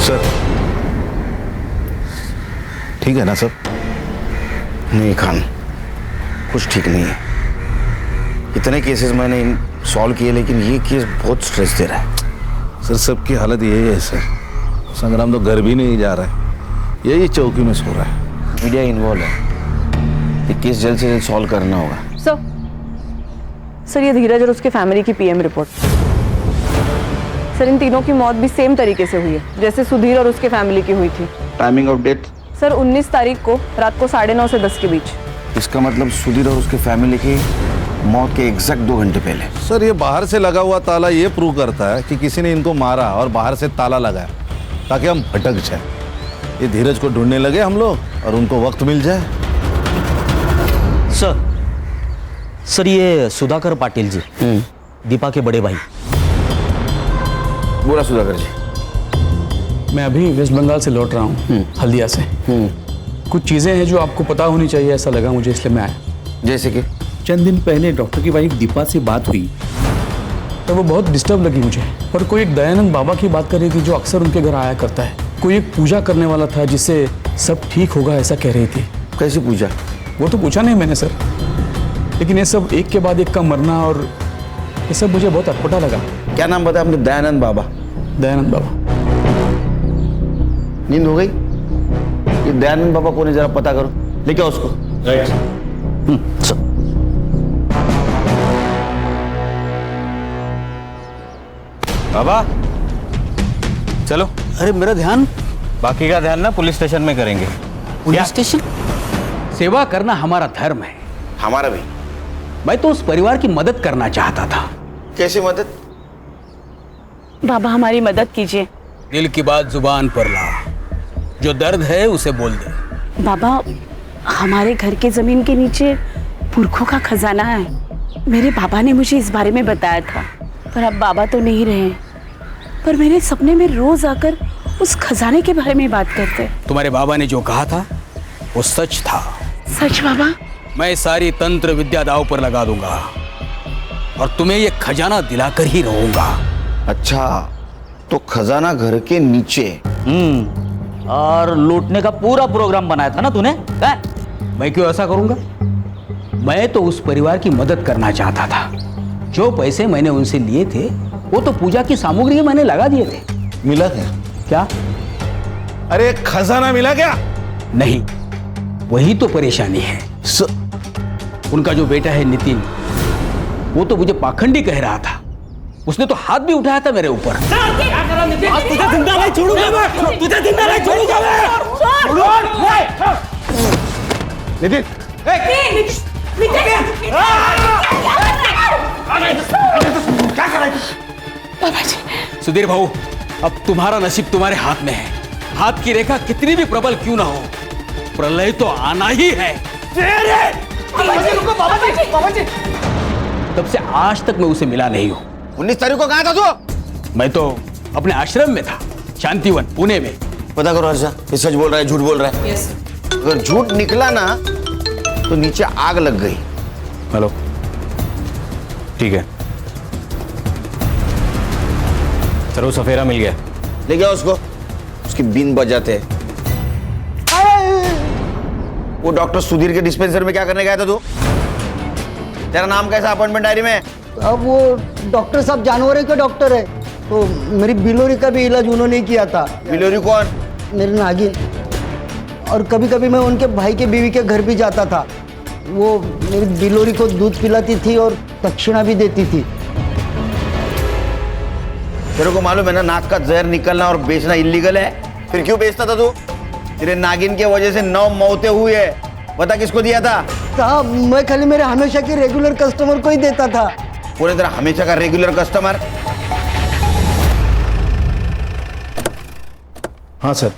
सर ठीक है ना सब? नहीं खान, कुछ ठीक नहीं है। इतने केसेस मैंने सॉल्व किए, लेकिन ये केस बहुत स्ट्रेस दे रहा है। सर सबकी हालत यही है सर। संग्राम तो घर भी नहीं जा रहा है, यही चौकी में सो रहा है। मीडिया इन्वॉल्व है, ये केस जल्द से जल्द सॉल्व करना होगा। सर ये धीरज और उसके फैमिली की पीएम रिपोर्ट। सर इन तीनों की मौत भी सेम तरीके से हुई है जैसे सुधीर और उसके फैमिली की हुई थी। Timing of death? सर 19 तारीख को रात को 9:30 से 10 के बीच। इसका मतलब सुधीर और उसके फैमिली की मौत के एग्जैक्ट 2 घंटे पहले। सर ये बाहर से लगा हुआ ताला ये प्रूव करता है कि किसी ने इनको मारा और बाहर से ताला लगाया ताकि हम भटक जाए। ये धीरज को ढूंढने लगे हम लोग और उनको वक्त मिल जाए। सर ये सुधाकर पाटिल जी, दीपा के बड़े भाई। बोला सुधाकर जी। मैं अभी वेस्ट बंगाल से लौट रहा हूँ, हल्दिया से। कुछ चीज़ें हैं जो आपको पता होनी चाहिए, ऐसा लगा मुझे, इसलिए मैं आया। जैसे कि चंद दिन पहले डॉक्टर की वाइफ दीपा से बात हुई तो वो बहुत डिस्टर्ब लगी मुझे। और कोई एक दयानंद बाबा की बात कर रही थी जो अक्सर उनके घर आया करता है। कोई एक पूजा करने वाला था जिससे सब ठीक होगा ऐसा कह रही थी। कैसी पूजा? वो तो पूछा नहीं मैंने सर, लेकिन ये सब एक के बाद एक का मरना और ये सब मुझे बहुत अटपटा लगा। क्या नाम बताया आपने? दयानंद बाबा। दयानंद बाबा। नींद हो गई? ये दयानंद बाबा कौन है जरा पता करो, लेके आओ उसको। बाबा चलो। अरे मेरा ध्यान, बाकी का ध्यान ना पुलिस स्टेशन में करेंगे। Police station? सेवा करना हमारा धर्म है। हमारा भी। मैं तो उस परिवार की मदद करना चाहता था। कैसी मदद? बाबा हमारी मदद कीजिए। दिल की बात जुबान पर ला, जो दर्द है उसे बोल दे। बाबा हमारे घर के जमीन के नीचे पुरखों का खजाना है। मेरे बाबा ने मुझे इस बारे में बताया था, पर अब बाबा तो नहीं रहे। पर मेरे सपने में रोज आकर उस खजाने के बारे में बात करते। तुम्हारे बाबा ने जो कहा था वो सच था। सच बाबा? मैं सारी तंत्र विद्या दांव पर लगा दूंगा और तुम्हें ये खजाना दिलाकर ही रहूंगा। अच्छा, तो खजाना घर के नीचे। और लूटने का पूरा प्रोग्राम बनाया था ना तूने? मैं क्यों ऐसा करूंगा? मैं तो उस परिवार की मदद करना चाहता था। जो पैसे मैंने उनसे लिए थे वो तो पूजा की सामग्री मैंने लगा दिए थे। मिला क्या? क्या? अरे खजाना मिला क्या? नहीं, वही तो परेशानी है। उनका जो बेटा है नितिन, वो तो मुझे पाखंडी कह रहा था। उसने तो हाथ भी उठाया था मेरे ऊपर। तुझे जिंदा नहीं छोड़ूंगा मैं, तुझे जिंदा नहीं छोड़ूंगा मैं। नितिन, क्या कर रहा है? सुधीर भाऊ, अब तुम्हारा नसीब तुम्हारे हाथ में है। हाथ की रेखा कितनी भी प्रबल क्यों ना हो, प्रलय तो आना ही है। बाबा जी। तब से आज तक मैं उसे मिला नहीं हूँ। 19 तारीख को कहा था तू? मैं तो अपने आश्रम में था, शांतिवन पुणे में। पता करो हर्षा, ये सच बोल रहा है झूठ बोल रहा है? अगर झूठ निकला ना तो नीचे आग लग गई। हेलो, ठीक है। चलो सफेरा मिल गया। ले गया उसको, उसकी बीन बजाते। वो डॉक्टर सुधीर के डिस्पेंसर में क्या करने गया था तू? तेरा नाम कैसा अपॉइंटमेंट डायरी में? अब वो डॉक्टर साहब जानवरों के डॉक्टर है, तो मेरी बिलोरी का भी इलाज उन्होंने किया था। बिलोरी कौन? मेरी नागिन। और कभी कभी मैं उनके भाई के बीवी के घर भी जाता था। वो मेरी बिलोरी को दूध पिलाती थी और दक्षिणा भी देती थी। तेरे को मालूम है ना, नाक का जहर निकलना और बेचना इलीगल है। फिर क्यों बेचता था तू? तेरे नागिन के वजह से 9 मौतें हुई है। बता किसको दिया था? साहब, मैं खाली मेरे हमेशा के रेगुलर कस्टमर को ही देता था। पूरे तेरा हमेशा का रेगुलर कस्टमर? हाँ सर,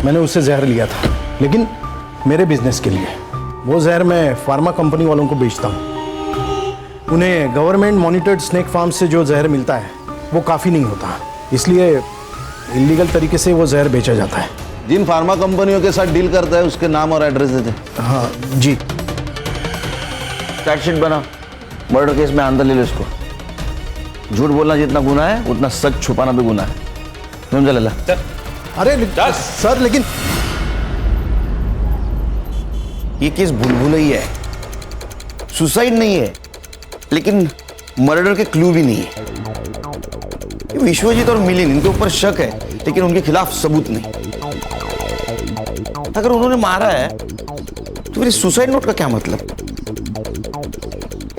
मैंने उससे जहर लिया था, लेकिन मेरे बिजनेस के लिए। वो जहर मैं फार्मा कंपनी वालों को बेचता हूँ। उन्हें गवर्नमेंट मॉनिटर्ड स्नेक फार्म से जो जहर मिलता है वो काफ़ी नहीं होता, इसलिए इलीगल तरीके से वो जहर बेचा जाता है। जिन फार्मा कंपनियों के साथ डील करता है उसके नाम और एड्रेस देते। हाँ जी। चार्जशीट बना, मर्डर केस में अंदर ले लो इसको। झूठ बोलना जितना गुनाह है उतना सच छुपाना भी गुनाह है। समझ ले ला। अरे सर, लेकिन ये केस भूल है, सुसाइड नहीं है, लेकिन मर्डर के क्लू भी नहीं है। विश्वजीत और मिलिंद, इनके ऊपर शक है, लेकिन उनके खिलाफ सबूत नहीं। अगर उन्होंने मारा है तो फिर सुसाइड नोट का क्या मतलब?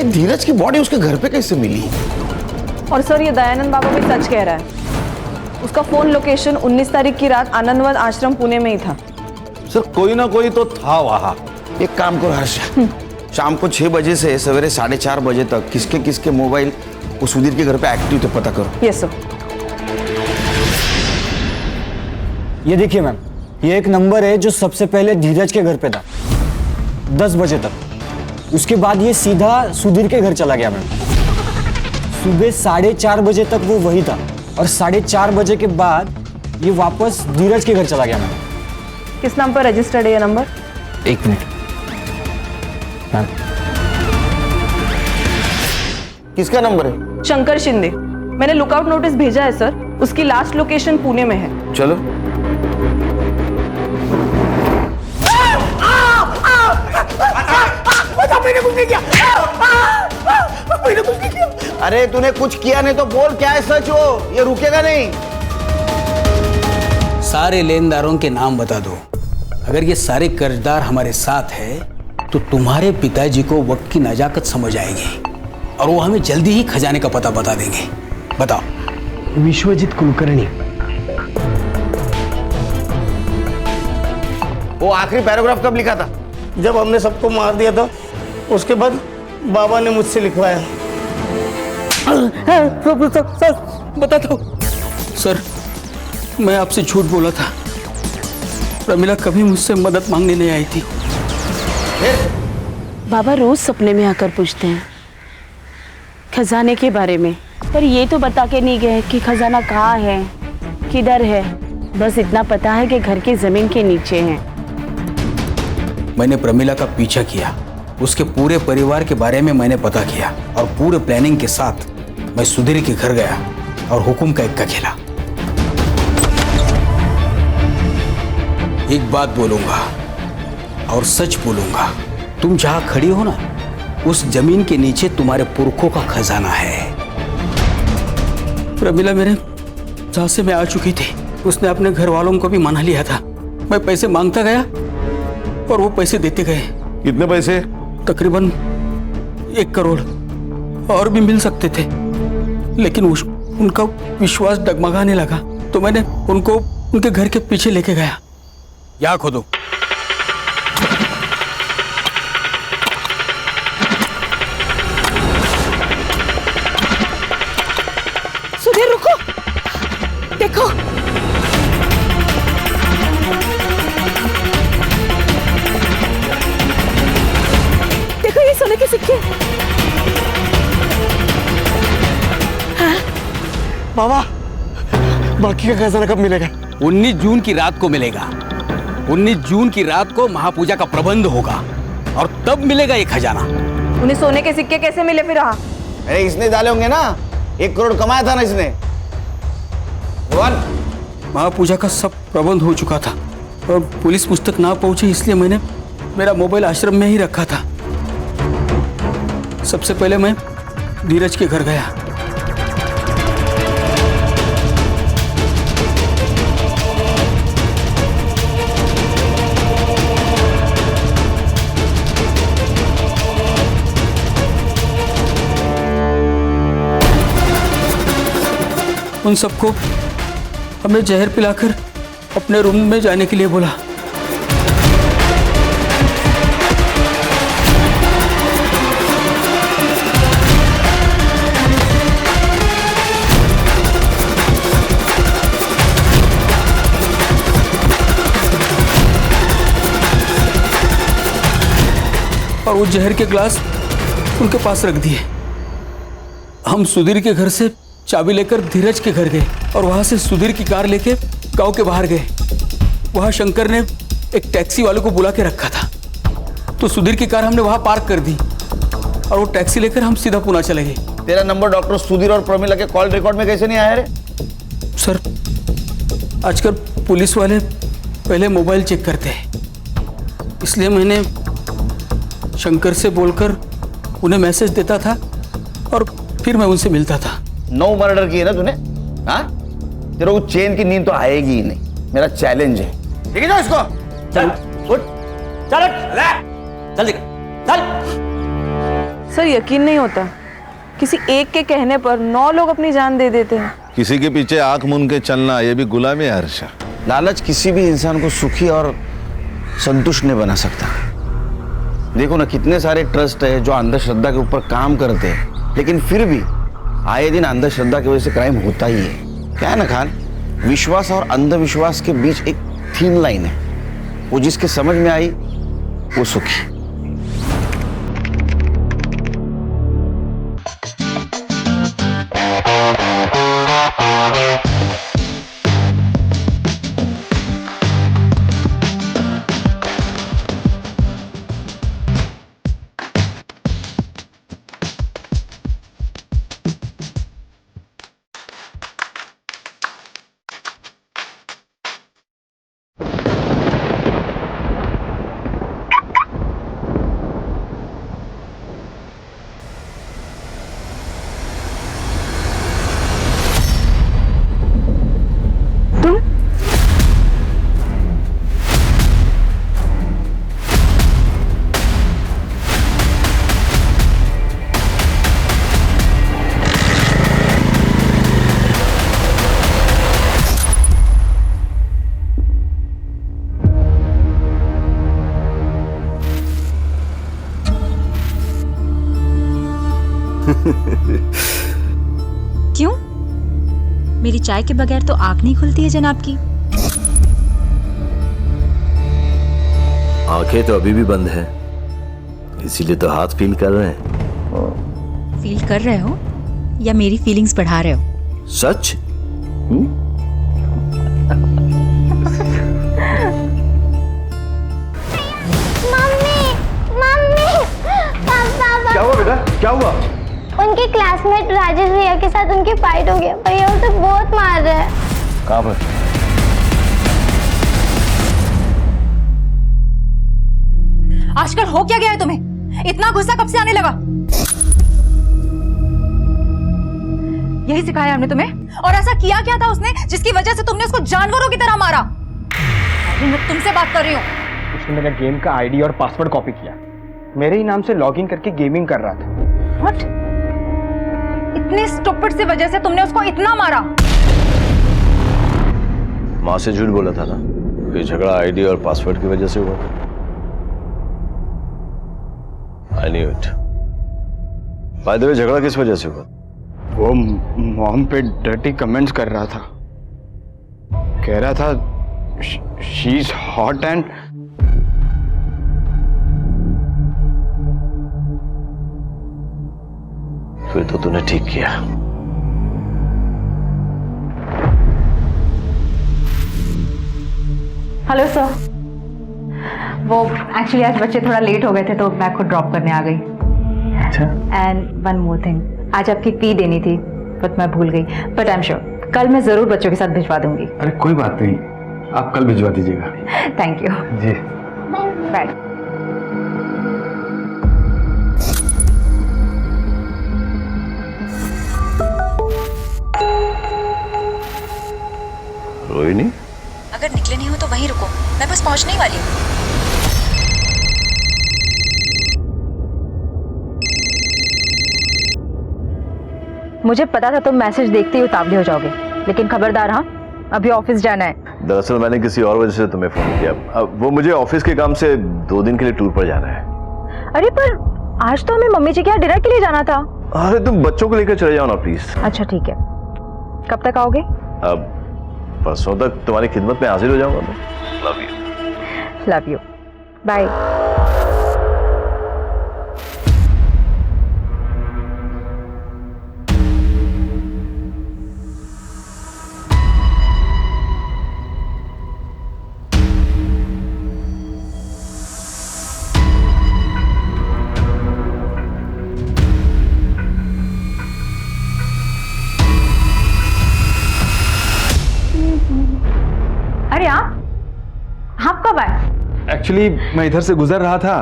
धीरज की बॉडी उसके घर पे कैसे मिली? और सर, ये दयानंद बाबा भी सच कह रहा है। उसका फोन लोकेशन 19 तारीख की रात आनंदवन आश्रम पुणे में ही था। सर, कोई ना कोई तो था वहां। एक काम करो हर्ष, शाम को 6 बजे से सवेरे 4:30 बजे तक किसके किसके मोबाइल वो सुधीर के घर पे एक्टिव थे पता करो। Yes sir. ये देखिए मैम, ये एक नंबर है जो सबसे पहले धीरज के घर पे था 10 बजे तक। उसके बाद ये सीधा सुधीर के घर चला गया मैम। सुबह 4:30 बजे तक वो वही था और 4:30 बजे के बाद ये वापस धीरज के घर चला गया मैम। किस नाम पर रजिस्टर्ड है ये नंबर? 1 minute ma'am. किसका नंबर है? शंकर शिंदे। मैंने लुकआउट नोटिस भेजा है सर। उसकी लास्ट लोकेशन पुणे में है। चलो। बचा मैंने कुछ नहीं किया। मैंने कुछ नहीं किया। अरे तूने कुछ किया नहीं तो बोल, क्या है सच वो, ये रुकेगा नहीं। सारे लेनदारों के नाम बता दो। अगर ये सारे कर्जदार हमारे साथ है तो तुम्हारे पिताजी को वक्त की नजाकत समझ आएगी और वो हमें जल्दी ही खजाने का पता बता देंगे। बताओ। विश्वजीत कुलकर्णी। वो आखिरी पैराग्राफ कब लिखा था? जब हमने सबको मार दिया था, उसके बाद बाबा ने मुझसे लिखवाया। सर बता दो। सर मैं आपसे झूठ बोला था। प्रमिला कभी मुझसे मदद मांगने नहीं आई थी। बाबा रोज सपने में आकर पूछते हैं खजाने के बारे में, पर ये तो बता के नहीं गए कि खजाना कहाँ है, किधर है। बस इतना पता है कि घर की जमीन के नीचे है। मैंने प्रमिला का पीछा किया, उसके पूरे परिवार के बारे में मैंने पता किया और पूरे प्लानिंग के साथ मैं सुधीर के घर गया और हुकुम का इक्का खेला। एक बात बोलूंगा और सच बोलूंगा, तुम जहां खड़ी हो ना, उस जमीन के नीचे तुम्हारे पुरखों का खजाना है। प्रमिला मेरे झांसे में आ चुकी थी। उसने अपने घर वालों को भी मना लिया था। मैं पैसे मांगता गया और वो पैसे देते गए। कितने पैसे? तकरीबन 1 करोड़। और भी मिल सकते थे, लेकिन उनका विश्वास डगमगाने लगा तो मैंने उनको उनके घर के पीछे लेके गया। या खोदो। सुधीर रुको, देखो। देखो ये सोने के सिक्के। बाबा, बाकी का खजाना कब मिलेगा? 19 जून की रात को मिलेगा। 19 जून की रात को महापूजा का प्रबंध होगा और तब मिलेगा ये खजाना। उन्हें सोने के सिक्के कैसे मिले फिर? अरे इसने डाले होंगे ना, 1 करोड़ कमाया था ना इसने। महापूजा का सब प्रबंध हो चुका था और पुलिस पुस्तक ना पहुंची, इसलिए मैंने मेरा मोबाइल आश्रम में ही रखा था। सबसे पहले मैं धीरज के घर गया। उन सबको हमने जहर पिलाकर अपने रूम में जाने के लिए बोला। और वो जहर के ग्लास उनके पास रख दिए। हम सुधीर के घर से चाबी लेकर धीरज के घर गए और वहां से सुधीर की कार लेके गांव के बाहर गए। वहां शंकर ने एक टैक्सी वाले को बुला के रखा था, तो सुधीर की कार हमने वहां पार्क कर दी और वो टैक्सी लेकर हम सीधा पुणे चले गए। तेरा नंबर डॉक्टर सुधीर और प्रमिला के कॉल रिकॉर्ड में कैसे नहीं आया रे? सर, आजकल पुलिस वाले पहले मोबाइल चेक करते हैं, इसलिए मैंने शंकर से बोलकर उन्हें मैसेज देता था और फिर मैं उनसे मिलता था। 9 मर्डर किए ना तूने? हाँ, तेरे को चैन की नींद तो आएगी ही नहीं। मेरा चैलेंज है, ठीक है ना? इसको चल उठ, चल चल चल। सर यकीन नहीं होता, किसी एक के कहने पर 9 लोग अपनी जान दे देते हैं। किसी के पीछे आंख मूंद के चलना, ये भी गुलामी है हर्षा। लालच किसी भी इंसान को सुखी और संतुष्ट नहीं बना सकता। देखो ना, कितने सारे ट्रस्ट है जो अंधश्रद्धा के ऊपर काम करते हैं, लेकिन फिर भी आए दिन अंधश्रद्धा की वजह से क्राइम होता ही है। क्या है ना खान, विश्वास और अंधविश्वास के बीच एक थीन लाइन है, वो जिसके समझ में आई वो सुखी। मेरी चाय के बगैर तो आंख नहीं खुलती है जनाब की। आंखें तो अभी भी बंद है, इसीलिए तो हाथ फील कर रहे हैं। फील कर रहे हो या मेरी फीलिंग्स बढ़ा रहे हो? सच? क्या हुआ बेटा, क्या हुआ? उनके क्लासमेट राजेश भैया के साथ उनकी फाइट हो गया। भैया उसे बहुत मार रहे हैं। कहाँ पर? आजकल हो क्या गया है तुम्हें? इतना गुस्सा कब से आने लगा? यही सिखाया हमने तुम्हें? और ऐसा किया क्या था उसने जिसकी वजह से तुमने उसको जानवरों की तरह मारा? अभी मैं तुमसे बात कर रही हूँ। उसने मेरा गेम का आईडी और पासवर्ड कॉपी किया, मेरे ही नाम से लॉगिन करके गेमिंग कर रहा था। What? इतनी स्टूपिड सी वजह से तुमने उसको इतना मारा? माँ से झूठ बोला था ना, ये झगड़ा आईडी और पासवर्ड की वजह से हुआ था। I knew it. By the way, झगड़ा किस वजह से हुआ? वो मॉम पे डर्टी कमेंट्स कर रहा था, कह रहा था शी इज हॉट एंड फिर तो तूने ठीक किया। हेलो सर, वो एक्चुअली आज बच्चे थोड़ा लेट हो गए थे तो मैं खुद ड्रॉप करने आ गई। एंड वन मोर थिंग, आज आपकी फी देनी थी बट मैं भूल गई, बट आई एम श्योर कल मैं जरूर बच्चों के साथ भिजवा दूंगी। अरे कोई बात नहीं, आप कल भिजवा दीजिएगा। Thank you ji. Bye. Rohini, अगर निकले नहीं हो तो वहीं रुको, मैं बस पहुंचने ही वाली हूँ। मुझे पता था तुम मैसेज देखते ही उतावले हो जाओगे, लेकिन खबरदार हाँ, अभी ऑफिस जाना है। दरअसल मैंने किसी और वजह से तुम्हें फोन किया। वो मुझे ऑफिस के काम से 2 दिन के लिए टूर पर जाना है। अरे पर आज तो हमें मम्मी जी के यहाँ डिनर के लिए जाना था। अरे तुम बच्चों को लेकर चले जाओ ना प्लीज। अच्छा ठीक है, कब तक आओगे? अब परसों तक तुम्हारी खिदमत में हाजिर हो जाऊंगा मैं। Love you. Love you, bye. अरे आप कब आए? एक्चुअली मैं इधर से गुजर रहा था,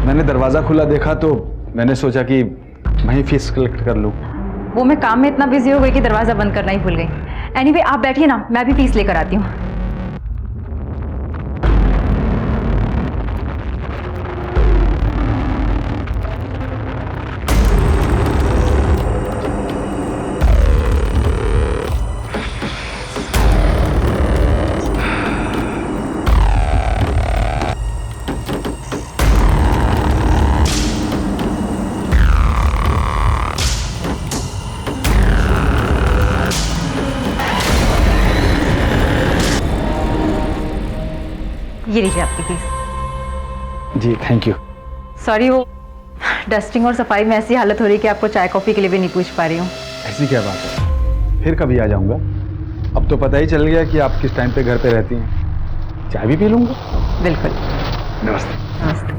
मैंने दरवाजा खुला देखा तो मैंने सोचा कि मैं ही फीस कलेक्ट कर लूं। वो मैं काम में इतना बिजी हो गई कि दरवाजा बंद करना ही भूल गई। एनीवे आप बैठिए ना, मैं भी फीस लेकर आती हूँ। ये लीजिए आपकी फीस। जी थैंक यू। सॉरी, वो डस्टिंग और सफाई में ऐसी हालत हो रही है कि आपको चाय कॉफी के लिए भी नहीं पूछ पा रही हूँ। ऐसी क्या बात है, फिर कभी आ जाऊंगा। अब तो पता ही चल गया कि आप किस टाइम पे घर पे रहती हैं। चाय भी पी लूंगा। बिल्कुल। नमस्ते। नमस्ते।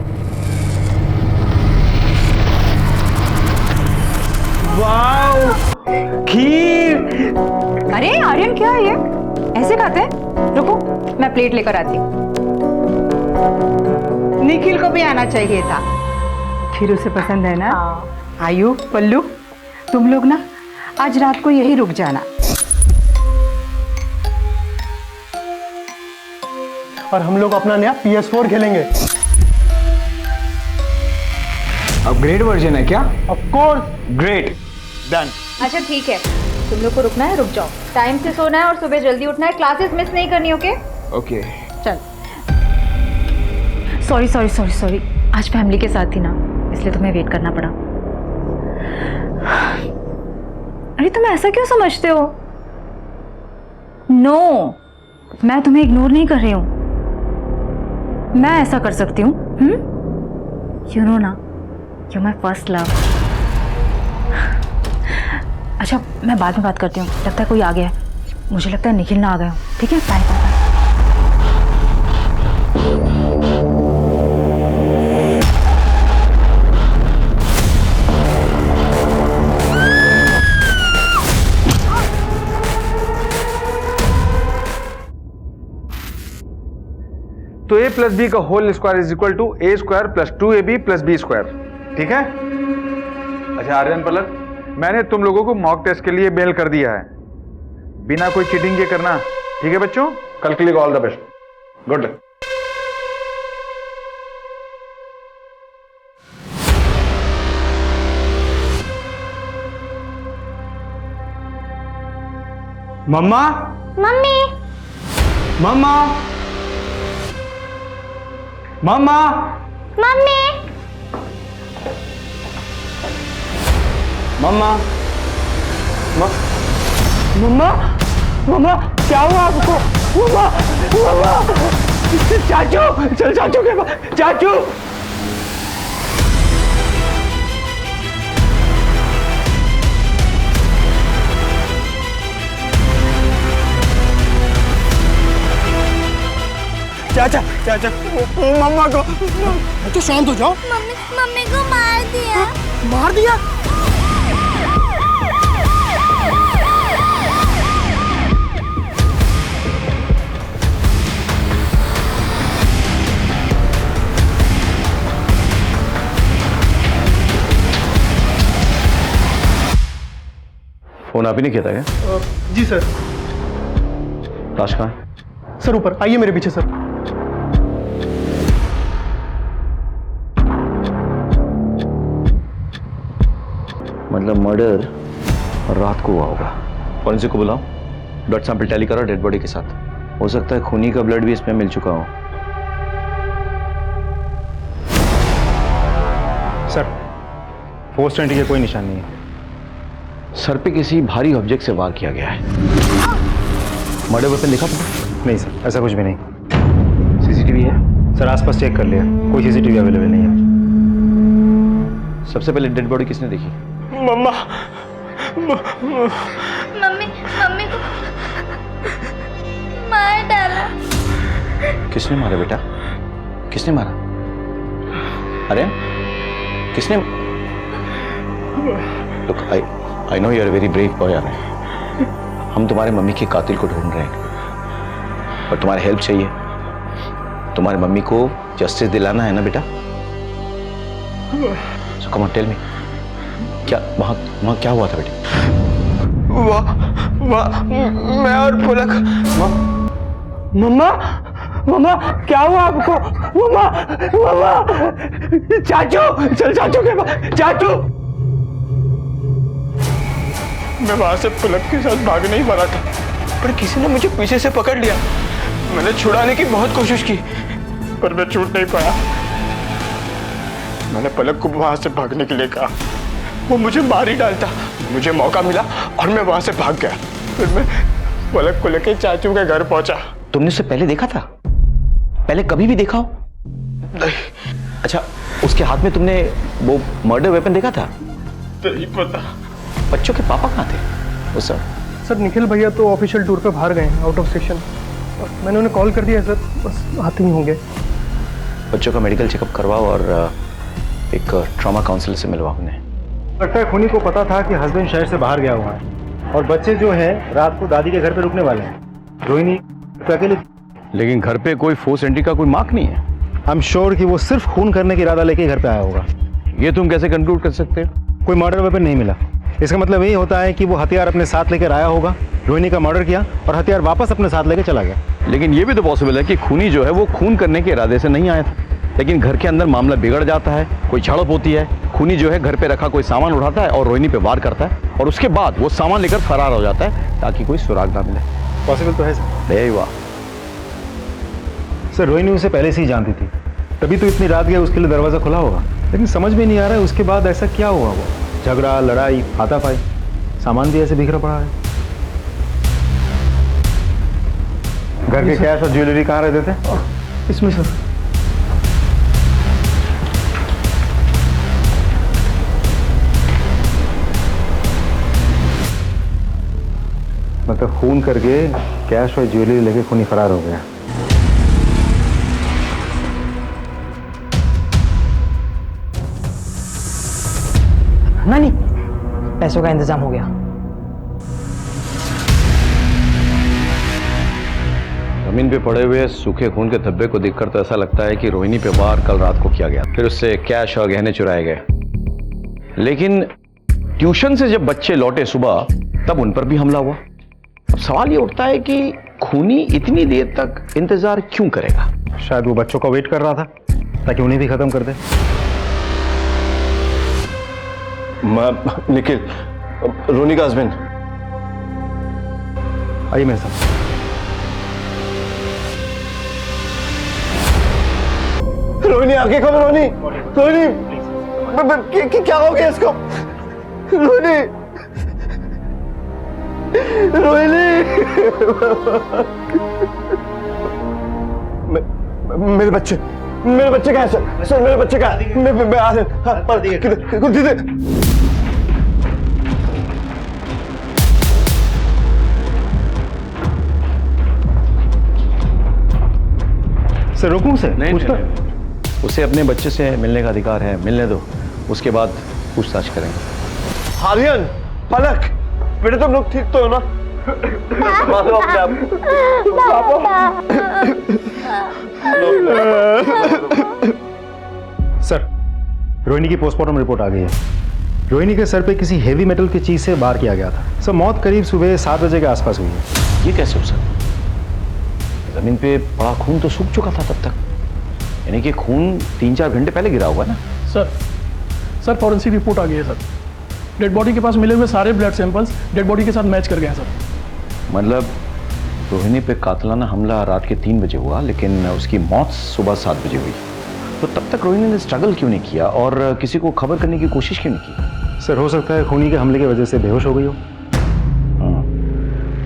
वाओ, खीर। अरे आर्यन क्या है ये, ऐसे खाते हैं? रुको मैं प्लेट लेकर आती हूँ। निखिल को भी आना चाहिए था, फिर उसे पसंद है ना। आयु, पल्लू, तुम लोग ना आज रात को यही रुक जाना। और हम लोग अपना नया PS4 खेलेंगे। अपग्रेड वर्जन है क्या? Of course. Great, done. अच्छा ठीक है, तुम लोग को रुकना है रुक जाओ, टाइम से सोना है और सुबह जल्दी उठना है, क्लासेस मिस नहीं करनी। Okay okay. चल। सॉरी सॉरी सॉरी सॉरी, आज फैमिली के साथ थी ना, इसलिए तुम्हें वेट करना पड़ा। अरे तुम ऐसा क्यों समझते हो? नो, मैं तुम्हें इग्नोर नहीं कर रही हूँ। मैं ऐसा कर सकती हूँ, यू नो ना, यू माई फर्स्ट लव। अच्छा, मैं बाद में बात करती हूँ, लगता है कोई आ गया है। मुझे लगता है निखिल ना आ गया हूँ। ठीक है, बाय बाय। तो a प्लस बी का whole square is equal to a square plus 2ab plus B square. ठीक है? अच्छा आर्यन पलक, मैंने तुम लोगों को मॉक टेस्ट के लिए मेल कर दिया है, बिना कोई चीटिंग के करना। ठीक है बच्चों, कल के लिए all the best, good luck. Mama, mummy, mama, mama, mummy, mama, mama, mama, क्या हुआ आपको? मम्मा, मम्मा, चाचू, चल चाचू के पास, चाचू। चाचा, चाचा, मम्मा को। तो शांत हो जाओ। मम्मी को मार दिया। मार दिया? फोन आप ही ने किया था क्या? जी सर। लाश कहाँ है? सर ऊपर आइए मेरे पीछे सर। मतलब मर्डर रात को हुआ होगा। फॉरेंसिक को बुलाओ, ब्लड सैंपल टैली करो डेड बॉडी के साथ। हो सकता है खूनी का ब्लड भी इसमें मिल चुका हो। सर, 420 के कोई निशान नहीं है। सर पे किसी भारी ऑब्जेक्ट से वार किया गया है। मर्डर वेपन देखा तुमने? नहीं सर, ऐसा कुछ भी नहीं। सीसीटीवी है सर, आसपास चेक कर लिया, कोई सीसीटीवी अवेलेबल नहीं है। सबसे पहले डेड बॉडी किसने देखी? मम्मा, मम्मी, मम्मी को मार डाला। किसने मारा बेटा? किसने मारा? अरे किसने? Look, I know you are a very brave boy, Aryan. हम तुम्हारे मम्मी के कातिल को ढूंढ रहे हैं और तुम्हारी हेल्प चाहिए। तुम्हारी मम्मी को जस्टिस दिलाना है ना बेटा? So come on, tell me, क्या वहाँ क्या हुआ था बेटे? मैं और पुलक। मम्मा, मम्मा, क्या हुआ आपको? मम्मा, मम्मा, चाचू, चल चाचू के पास, चाचू। मैं वहां से पुलक के साथ भागने ही वाला था, पर किसी ने मुझे पीछे से पकड़ लिया। मैंने छुड़ाने की बहुत कोशिश की, पर मैं छूट नहीं पाया। मैंने पलक को वहां से भागने के लिए कहा, वो मुझे मार ही डालता। मुझे मौका मिला और मैं वहां से भाग गया। फिर मैं पलक को लेकर चाचू के घर पहुंचा। तुमने उसे पहले देखा था? पहले कभी भी देखा हो? नहीं। अच्छा, उसके हाथ में तुमने वो मर्डर वेपन देखा था? नहीं पता। बच्चों के पापा कहाँ थे उस समय? सर निखिल भैया तो ऑफिशियल टूर पे बाहर गए, आउट ऑफ स्टेशन। मैंने उन्हें कॉल कर दिया सर, बस आते ही होंगे। बच्चों का मेडिकल चेकअप करवाओ और एक ट्रॉमा काउंसलर से मिलवाओ उन्हें। लगता है खूनी को पता था कि हस्बैंड शहर से बाहर गया हुआ है और बच्चे जो है रात को दादी के घर पे रुकने वाले हैं। रोहिणी तो अकेले, लेकिन घर पे कोई फोर्स एंट्री का कोई मार्क नहीं है। आई एम श्योर कि वो सिर्फ खून करने का इरादा लेके घर पे आया होगा। ये तुम कैसे कंक्लूड कर सकते हो? कोई मर्डर वेपन नहीं मिला। इसका मतलब यही होता है कि वो हथियार अपने साथ लेकर आया होगा, रोहिणी का मर्डर किया और हथियार वापस अपने साथ लेकर चला गया। लेकिन ये भी तो पॉसिबल है कि खूनी जो है वो खून करने के इरादे से नहीं आया था, लेकिन घर के अंदर मामला बिगड़ जाता है, कोई झड़प होती है, खूनी जो है घर पे रखा कोई सामान उठाता है और रोहिणी पे वार करता है और उसके बाद वो सामान लेकर फरार हो जाता है ताकि कोई सुराग ना मिले। पॉसिबल तो है सर। यही हुआ सर, रोहिणी उसे पहले से ही जानती थी, तभी तो इतनी रात गया उसके लिए दरवाजा खुला होगा। लेकिन समझ में नहीं आ रहा है उसके बाद ऐसा क्या हुआ। वो झगड़ा, लड़ाई, हाथापाई, सामान भी ऐसे बिखरा पड़ा है। घर के कैश और ज्वेलरी कहाँ रहते थे? इसमें सर। मतलब खून करके कैश और ज्वेलरी लेके खूनी फरार हो गया। नानी, पैसों का इंतजाम हो गया। जमीन पे पड़े हुए सूखे खून के धब्बे को देखकर तो ऐसा लगता है कि रोहिणी पे वार कल रात को किया गया, फिर उससे कैश और गहने चुराए गए। लेकिन ट्यूशन से जब बच्चे लौटे सुबह, तब उन पर भी हमला हुआ। अब सवाल ये उठता है कि खूनी इतनी देर तक इंतजार क्यों करेगा? शायद वो बच्चों का वेट कर रहा था ताकि उन्हें भी खत्म कर दे। निखिल, रोहिणी का हस्बैंड। आइए मेरे साथ। रोहिणी आगे खबर, रोहिणी, रोहिणी क्या हो गया इसको? रोहिणी, रोहिणी, मेरे बच्चे कहाँ हैं सर? मेरे बच्चे कहाँ हैं? मैं आ रहे। सर रोकूं से? नहीं, उसे अपने बच्चे से मिलने का अधिकार है, मिलने दो, उसके बाद पूछताछ करेंगे। आर्यन, पलक, बेटे तुम लोग ठीक तो हो ना? मानो अपने आप। सर, रोहिणी की पोस्टमार्टम रिपोर्ट आ गई है। रोहिणी के सर पे किसी हेवी मेटल की चीज से वार किया गया था। सर मौत करीब सुबह 7 बजे के आसपास हुई है। ये कैसे हो सकता? जमीन पे पड़ा खून तो सूख चुका था तब तक, यानी कि खून 3-4 घंटे पहले गिरा होगा ना? सर फॉरेंसिक रिपोर्ट आ गई है सर। डेड बॉडी के पास मिले हुए सारे ब्लड सैंपल्स डेड बॉडी के साथ मैच कर गए हैं सर। मतलब रोहिणी पे कातिलाना हमला रात के 3 बजे हुआ, लेकिन उसकी मौत सुबह 7 बजे हुई। तो तब तक रोहिणी ने स्ट्रगल क्यों नहीं किया और किसी को खबर करने की कोशिश क्यों नहीं की? सर हो सकता है खूनी के हमले की वजह से बेहोश हो गई हो।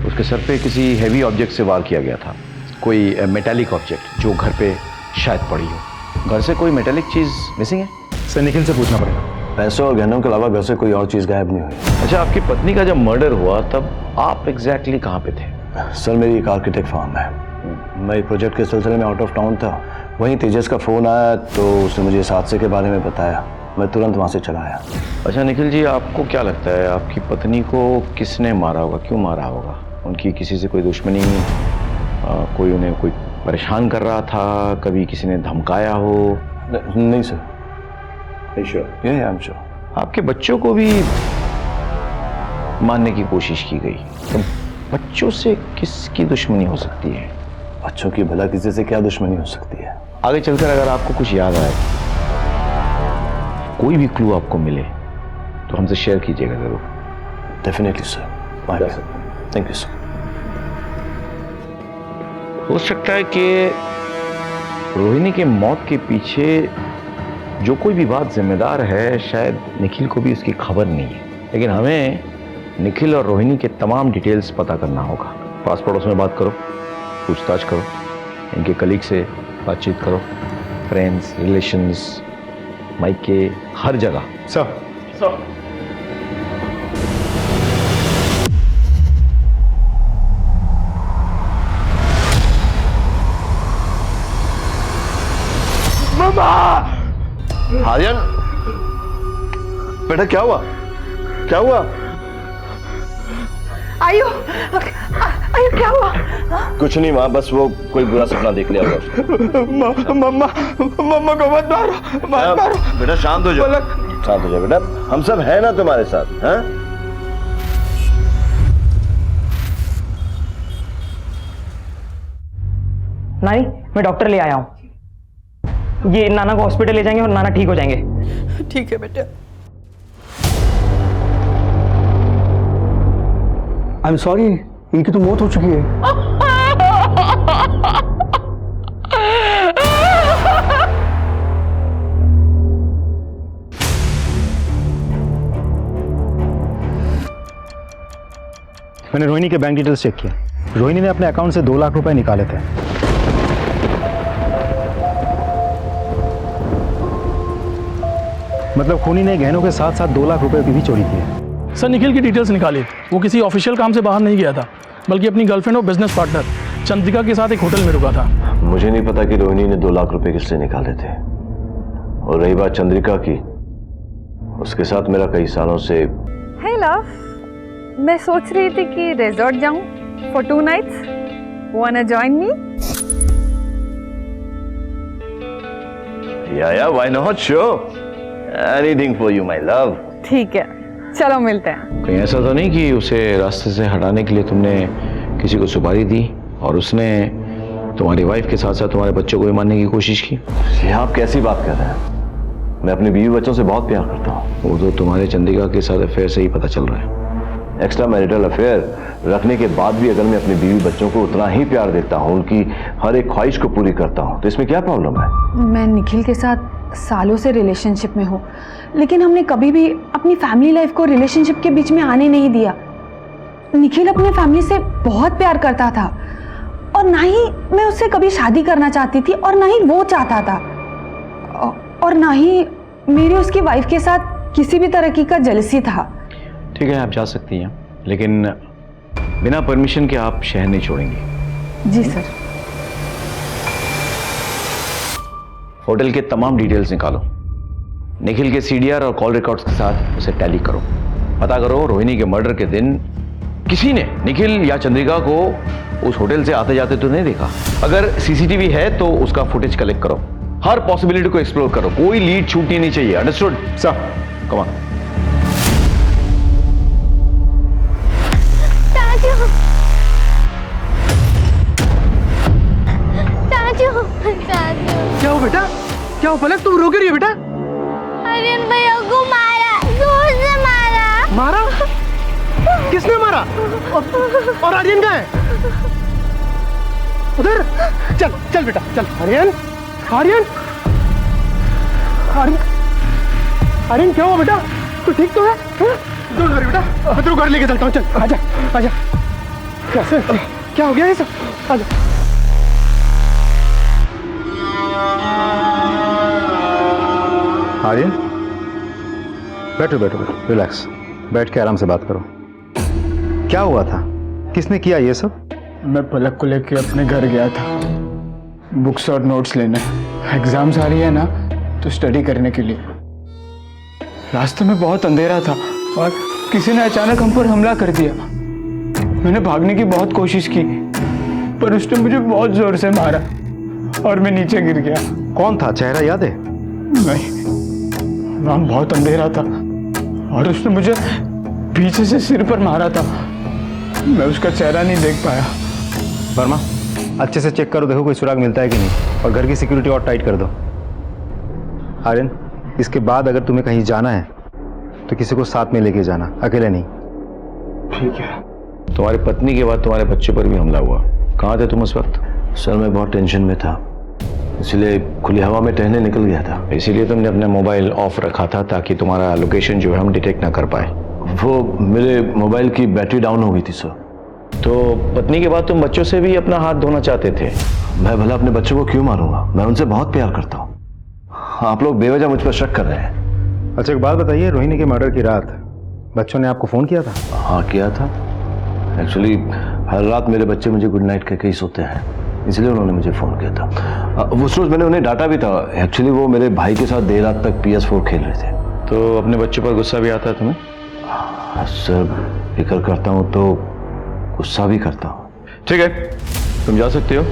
उसके सर पे किसी हैवी ऑब्जेक्ट से वार किया गया था, कोई मेटालिक ऑब्जेक्ट जो घर पे शायद पड़ी हो। घर से कोई मेटालिक चीज मिसिंग है? सर निखिल से पूछना पड़ेगा। पैसों और गहनों के अलावा घर से कोई और चीज गायब नहीं हुई। अच्छा, आपकी पत्नी का जब मर्डर हुआ तब आप एग्जैक्टली कहाँ पे थे? सर मेरी एक आर्किटेक्ट फर्म है, मैं एक प्रोजेक्ट के सिलसिले में आउट ऑफ टाउन था। वहीं तेजस का फोन आया तो उसने मुझे इस हादसे के बारे में बताया, मैं तुरंत वहाँ से चला आया। अच्छा निखिल जी, आपको क्या लगता है आपकी पत्नी को किसने मारा होगा, क्यों मारा होगा? उनकी किसी से कोई दुश्मनी, कोई उन्हें कोई परेशान कर रहा था, कभी किसी ने धमकाया हो? नहीं सर। I am sure. आपके बच्चों को भी मारने की कोशिश की गई, तो बच्चों से किसकी दुश्मनी हो सकती है? बच्चों की भला किसी से क्या दुश्मनी हो सकती है? आगे चलकर अगर आपको कुछ याद आए, कोई भी क्लू आपको मिले तो हमसे शेयर कीजिएगा जरूर। Definitely sir. Thank you sir. हो सकता है कि रोहिणी के मौत के पीछे जो कोई भी बात जिम्मेदार है, शायद निखिल को भी उसकी खबर नहीं है, लेकिन हमें निखिल और रोहिणी के तमाम डिटेल्स पता करना होगा। पास पड़ोस में बात करो, पूछताछ करो, इनके कलीग से बातचीत करो, फ्रेंड्स, रिलेशंस, मायके, हर जगह। सर आर्यन, बेटा क्या हुआ? क्या हुआ? आयु क्या हुआ? कुछ नहीं माँ, बस वो कोई बुरा सपना देख लिया होगा। मम्मा को मत मारो। बेटा शांत हो जाओ, शांत हो जाओ बेटा, हम सब हैं ना तुम्हारे साथ। हैं? नानी, मैं डॉक्टर ले आया हूँ। ये नाना को हॉस्पिटल ले जाएंगे और नाना ठीक हो जाएंगे। ठीक है बेटा। आई एम सॉरी, इनकी तो मौत हो चुकी है। मैंने रोहिणी के बैंक डिटेल्स चेक किया, रोहिणी ने अपने अकाउंट से 2 लाख रुपए निकाले थे। मतलब खूनी ने गहनों के साथ साथ 2 लाख रुपए की भी चोरी की है। सर निखिल की डिटेल्स निकाली। वो किसी ऑफिशियल काम से बाहर नहीं गया था, बल्कि अपनी गर्लफ्रेंड और बिजनेस पार्टनर चंद्रिका के साथ एक होटल में रुका था। मुझे नहीं पता कि रोहिणी ने 2 लाख रुपए किससे निकाले थे। और रही बात चंद्रिका की, उसके साथ मेरा कई सालों से। हे लव, मैं सोच रही थी कि रिजॉर्ट जाऊं for 2 nights. Wanna join me? या why not, sure, anything for you my love. ठीक है, चलो मिलते हैं। कहीं ऐसा तो नहीं कि उसे रास्ते से हटाने के लिए तुमने किसी को सुपारी दी और उसने तुम्हारी वाइफ के साथ साथ तुम्हारे बच्चों को भी मारने की कोशिश की? ये आप कैसी बात कर रहे हैं? मैं अपनी बीवी बच्चों से बहुत प्यार करता हूँ। वो तो तुम्हारे चंद्रिका के साथ अफेयर से ही पता चल रहा है। एक्स्ट्रा मैरिटल अफेयर रखने के बाद भी अगर मैं अपनी बीवी बच्चों को उतना ही प्यार देता हूँ, उनकी हर एक ख्वाहिश को पूरी करता हूँ, तो इसमें क्या प्रॉब्लम है? मैं निखिल के साथ सालों से रिलेशनशिप में हूँ, लेकिन हमने कभी भी अपनी फैमिली लाइफ को रिलेशनशिप के बीच में आने नहीं दिया। निखिल अपने फैमिली से बहुत प्यार करता था और ना ही मैं उससे कभी शादी करना चाहती थी और ना ही वो चाहता था, और ना ही मेरी उसकी वाइफ के साथ किसी भी तरह का जेलसी था। ठीक है, आप जा सकती हैं, लेकिन बिना परमिशन के आप शहर नहीं छोड़ेंगे। जी सर। होटल के तमाम डिटेल्स निकालो, निखिल के सीडीआर और कॉल रिकॉर्ड्स के साथ उसे टैली करो। पता करो रोहिणी के मर्डर के दिन किसी ने निखिल या चंद्रिका को उस होटल से आते जाते तो नहीं देखा। अगर सीसीटीवी है तो उसका फुटेज कलेक्ट करो, हर पॉसिबिलिटी को एक्सप्लोर करो, कोई लीड छूटनी नहीं चाहिए। Understood sir? Come on. क्या हो बेटा? क्या हो पलक, तुम रो क्यों रही हो बेटा? आर्यन भैया को मारा, जोर से मारा। मारा? किसने मारा? और आर्यन कहाँ है? उधर? चल चल बेटा चल। आर्यन, आर्यन, आर्यन, आर्यन क्या हुआ बेटा? तू ठीक तो है? डोंट वरी बेटा, मैं तेरे को घर लेके चलता हूँ। चल आजा आजा। कैसे, क्या हो गया ये सब? आजा। आर्यन, बैठो बैठो बैठो, रिलैक्स, बैठ के आराम से बात करो। क्या हुआ था? किसने किया ये सब? मैं पलक को लेके अपने घर गया था बुक्स और नोट्स लेने। एग्जाम्स आ रही है ना, तो स्टडी करने के लिए। रास्ते में बहुत अंधेरा था और किसी ने अचानक हम पर हमला कर दिया। मैंने भागने की बहुत कोशिश की, पर उसने मुझे बहुत जोर से मारा और मैं नीचे गिर गया। कौन था? चेहरा याद है? नहीं, वहाँ बहुत अंधेरा था और उसने मुझे पीछे से सिर पर मारा था। मैं उसका चेहरा नहीं देख पाया। वर्मा, अच्छे से चेक करो, देखो कोई सुराग मिलता है कि नहीं, और घर की सिक्योरिटी और टाइट कर दो। आर्यन, इसके बाद अगर तुम्हें कहीं जाना है तो किसी को साथ में लेके जाना, अकेले नहीं। ठीक है। तुम्हारी पत्नी के बाद तुम्हारे बच्चों पर भी हमला हुआ, कहाँ थे तुम उस वक्त? सर मैं बहुत टेंशन में था, इसलिए खुली हवा में टहलने निकल गया था। इसीलिए तुमने अपना मोबाइल ऑफ रखा था ताकि तुम्हारा लोकेशन जो है हम डिटेक्ट ना कर पाए। वो मेरे मोबाइल की बैटरी डाउन हो गई थी सर। तो पत्नी के बाद तुम बच्चों से भी अपना हाथ धोना चाहते थे? मैं भला अपने बच्चों को क्यों मारूंगा? मैं उनसे बहुत प्यार करता हूँ। आप लोग बेवजह मुझ पर शक कर रहे हैं। अच्छा एक बात बताइए, रोहिणी के मर्डर की रात बच्चों ने आपको फोन किया था? हाँ किया था। एक्चुअली हर रात मेरे बच्चे मुझे गुड नाइट कहके ही सोते हैं, इसलिए उन्होंने मुझे फ़ोन किया था। उस रोज़ मैंने उन्हें डांटा भी था। एक्चुअली वो मेरे भाई के साथ देर रात तक PS4 खेल रहे थे। तो अपने बच्चों पर गुस्सा भी आता है तुम्हें? सर फिक्र करता हूँ तो गुस्सा भी करता हूँ। ठीक है, तुम जा सकते हो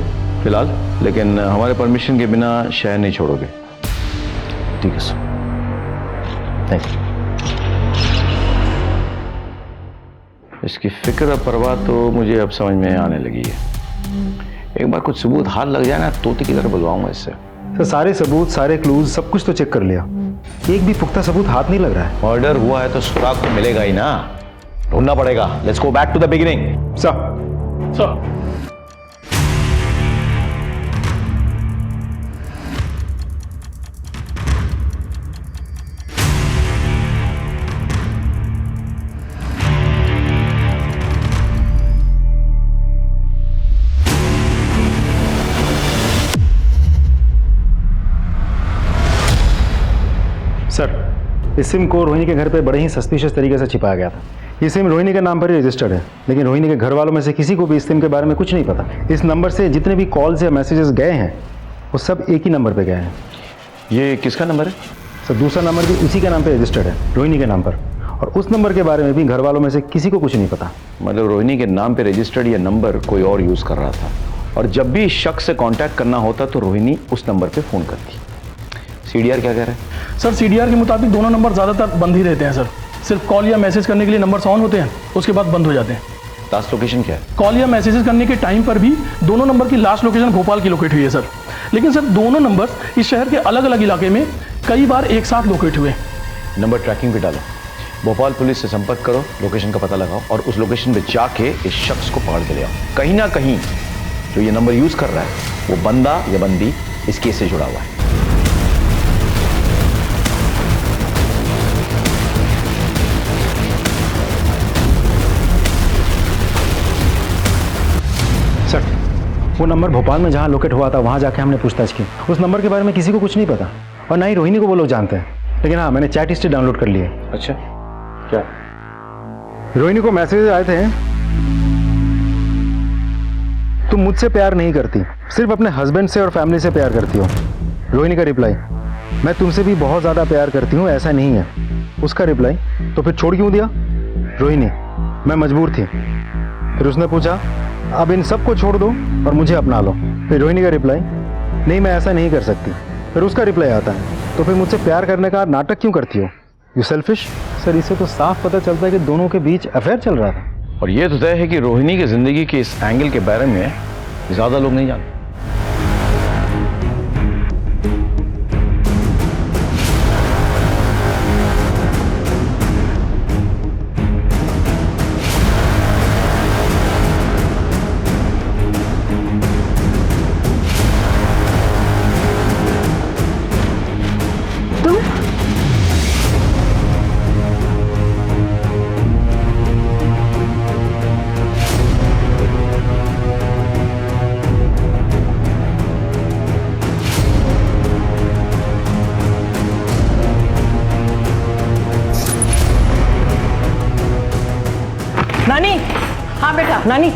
फिलहाल, लेकिन हमारे परमिशन के बिना शहर नहीं छोड़ोगे। ठीक है सर, थैंक यू। इसकी फिक्र और परवाह तो मुझे अब समझ में आने लगी है। एक बार कुछ सबूत हाथ लग जाए ना, तोते की तरह बुलवाऊंगा इससे। तो सारे सबूत, सारे क्लूज, सब कुछ तो चेक कर लिया, एक भी पुख्ता सबूत हाथ नहीं लग रहा है। मर्डर हुआ है तो सुराग तो मिलेगा ही ना, ढूंढना पड़ेगा। Let's go back to the beginning. Sir इस सिम को रोहिणी के घर पे बड़े ही सस्पिशियस तरीके से छिपाया गया था। ये सिम रोहिणी के नाम पर ही रजिस्टर्ड है, लेकिन रोहिणी के घर वालों में से किसी को भी इस सिम के बारे में कुछ नहीं पता। इस नंबर से जितने भी कॉल्स या मैसेजेस गए हैं वो सब एक ही नंबर पे गए हैं। ये किसका नंबर है? सर दूसरा नंबर भी उसी के नाम पे रजिस्टर्ड है, रोहिणी के नाम पर, और उस नंबर के बारे में भी घर वालों में से किसी को कुछ नहीं पता। मतलब रोहिणी के नाम पे रजिस्टर्ड ये नंबर कोई और यूज कर रहा था, और जब भी इस शख्स से कांटेक्ट करना होता तो रोहिणी उस नंबर पे फोन करती। सीडीआर क्या कह रहा है? सर सीडीआर के मुताबिक दोनों नंबर ज़्यादातर बंद ही रहते हैं सर। सिर्फ कॉल या मैसेज करने के लिए नंबर्स ऑन होते हैं, उसके बाद बंद हो जाते हैं। लास्ट लोकेशन क्या है? कॉल या मैसेजेस करने के टाइम पर भी दोनों नंबर की लास्ट लोकेशन भोपाल की लोकेट हुई है सर। लेकिन सर दोनों नंबर्स इस शहर के अलग अलग इलाके में कई बार एक साथ लोकेट हुए। नंबर ट्रैकिंग पे डालो, भोपाल पुलिस से संपर्क करो, लोकेशन का पता लगाओ और उस लोकेशन पे जाके इस शख्स को पकड़ के ले आओ। कहीं ना कहीं जो ये नंबर यूज कर रहा है वो बंदा या बंदी इस केस से जुड़ा हुआ है। सर वो नंबर भोपाल में जहाँ लोकेट हुआ था वहाँ जाके हमने पूछताछ की। उस नंबर के बारे में किसी को कुछ नहीं पता और ना ही रोहिणी को वो लोग जानते हैं। लेकिन हाँ, मैंने चैट हिस्ट्री डाउनलोड कर ली है। अच्छा, क्या? रोहिणी को मैसेज आए थे, तुम मुझसे प्यार नहीं करती, सिर्फ अपने हस्बैंड से और फैमिली से प्यार करती हो। रोहिणी का रिप्लाई, मैं तुमसे भी बहुत ज़्यादा प्यार करती हूँ, ऐसा नहीं है। उसका रिप्लाई, तो फिर छोड़ क्यों दिया? रोहिणी, मैं मजबूर थी। फिर उसने पूछा, अब इन सबको छोड़ दो और मुझे अपना लो। फिर रोहिणी का रिप्लाई, नहीं मैं ऐसा नहीं कर सकती। फिर उसका रिप्लाई आता है, तो फिर मुझसे प्यार करने का नाटक क्यों करती हो? You selfish. सर इससे तो साफ पता चलता है कि दोनों के बीच अफेयर चल रहा था। और ये तो तय है कि रोहिणी की जिंदगी के इस एंगल के बारे में ज्यादा लोग नहीं जानते। नानी, हाँ बेटा। नानी,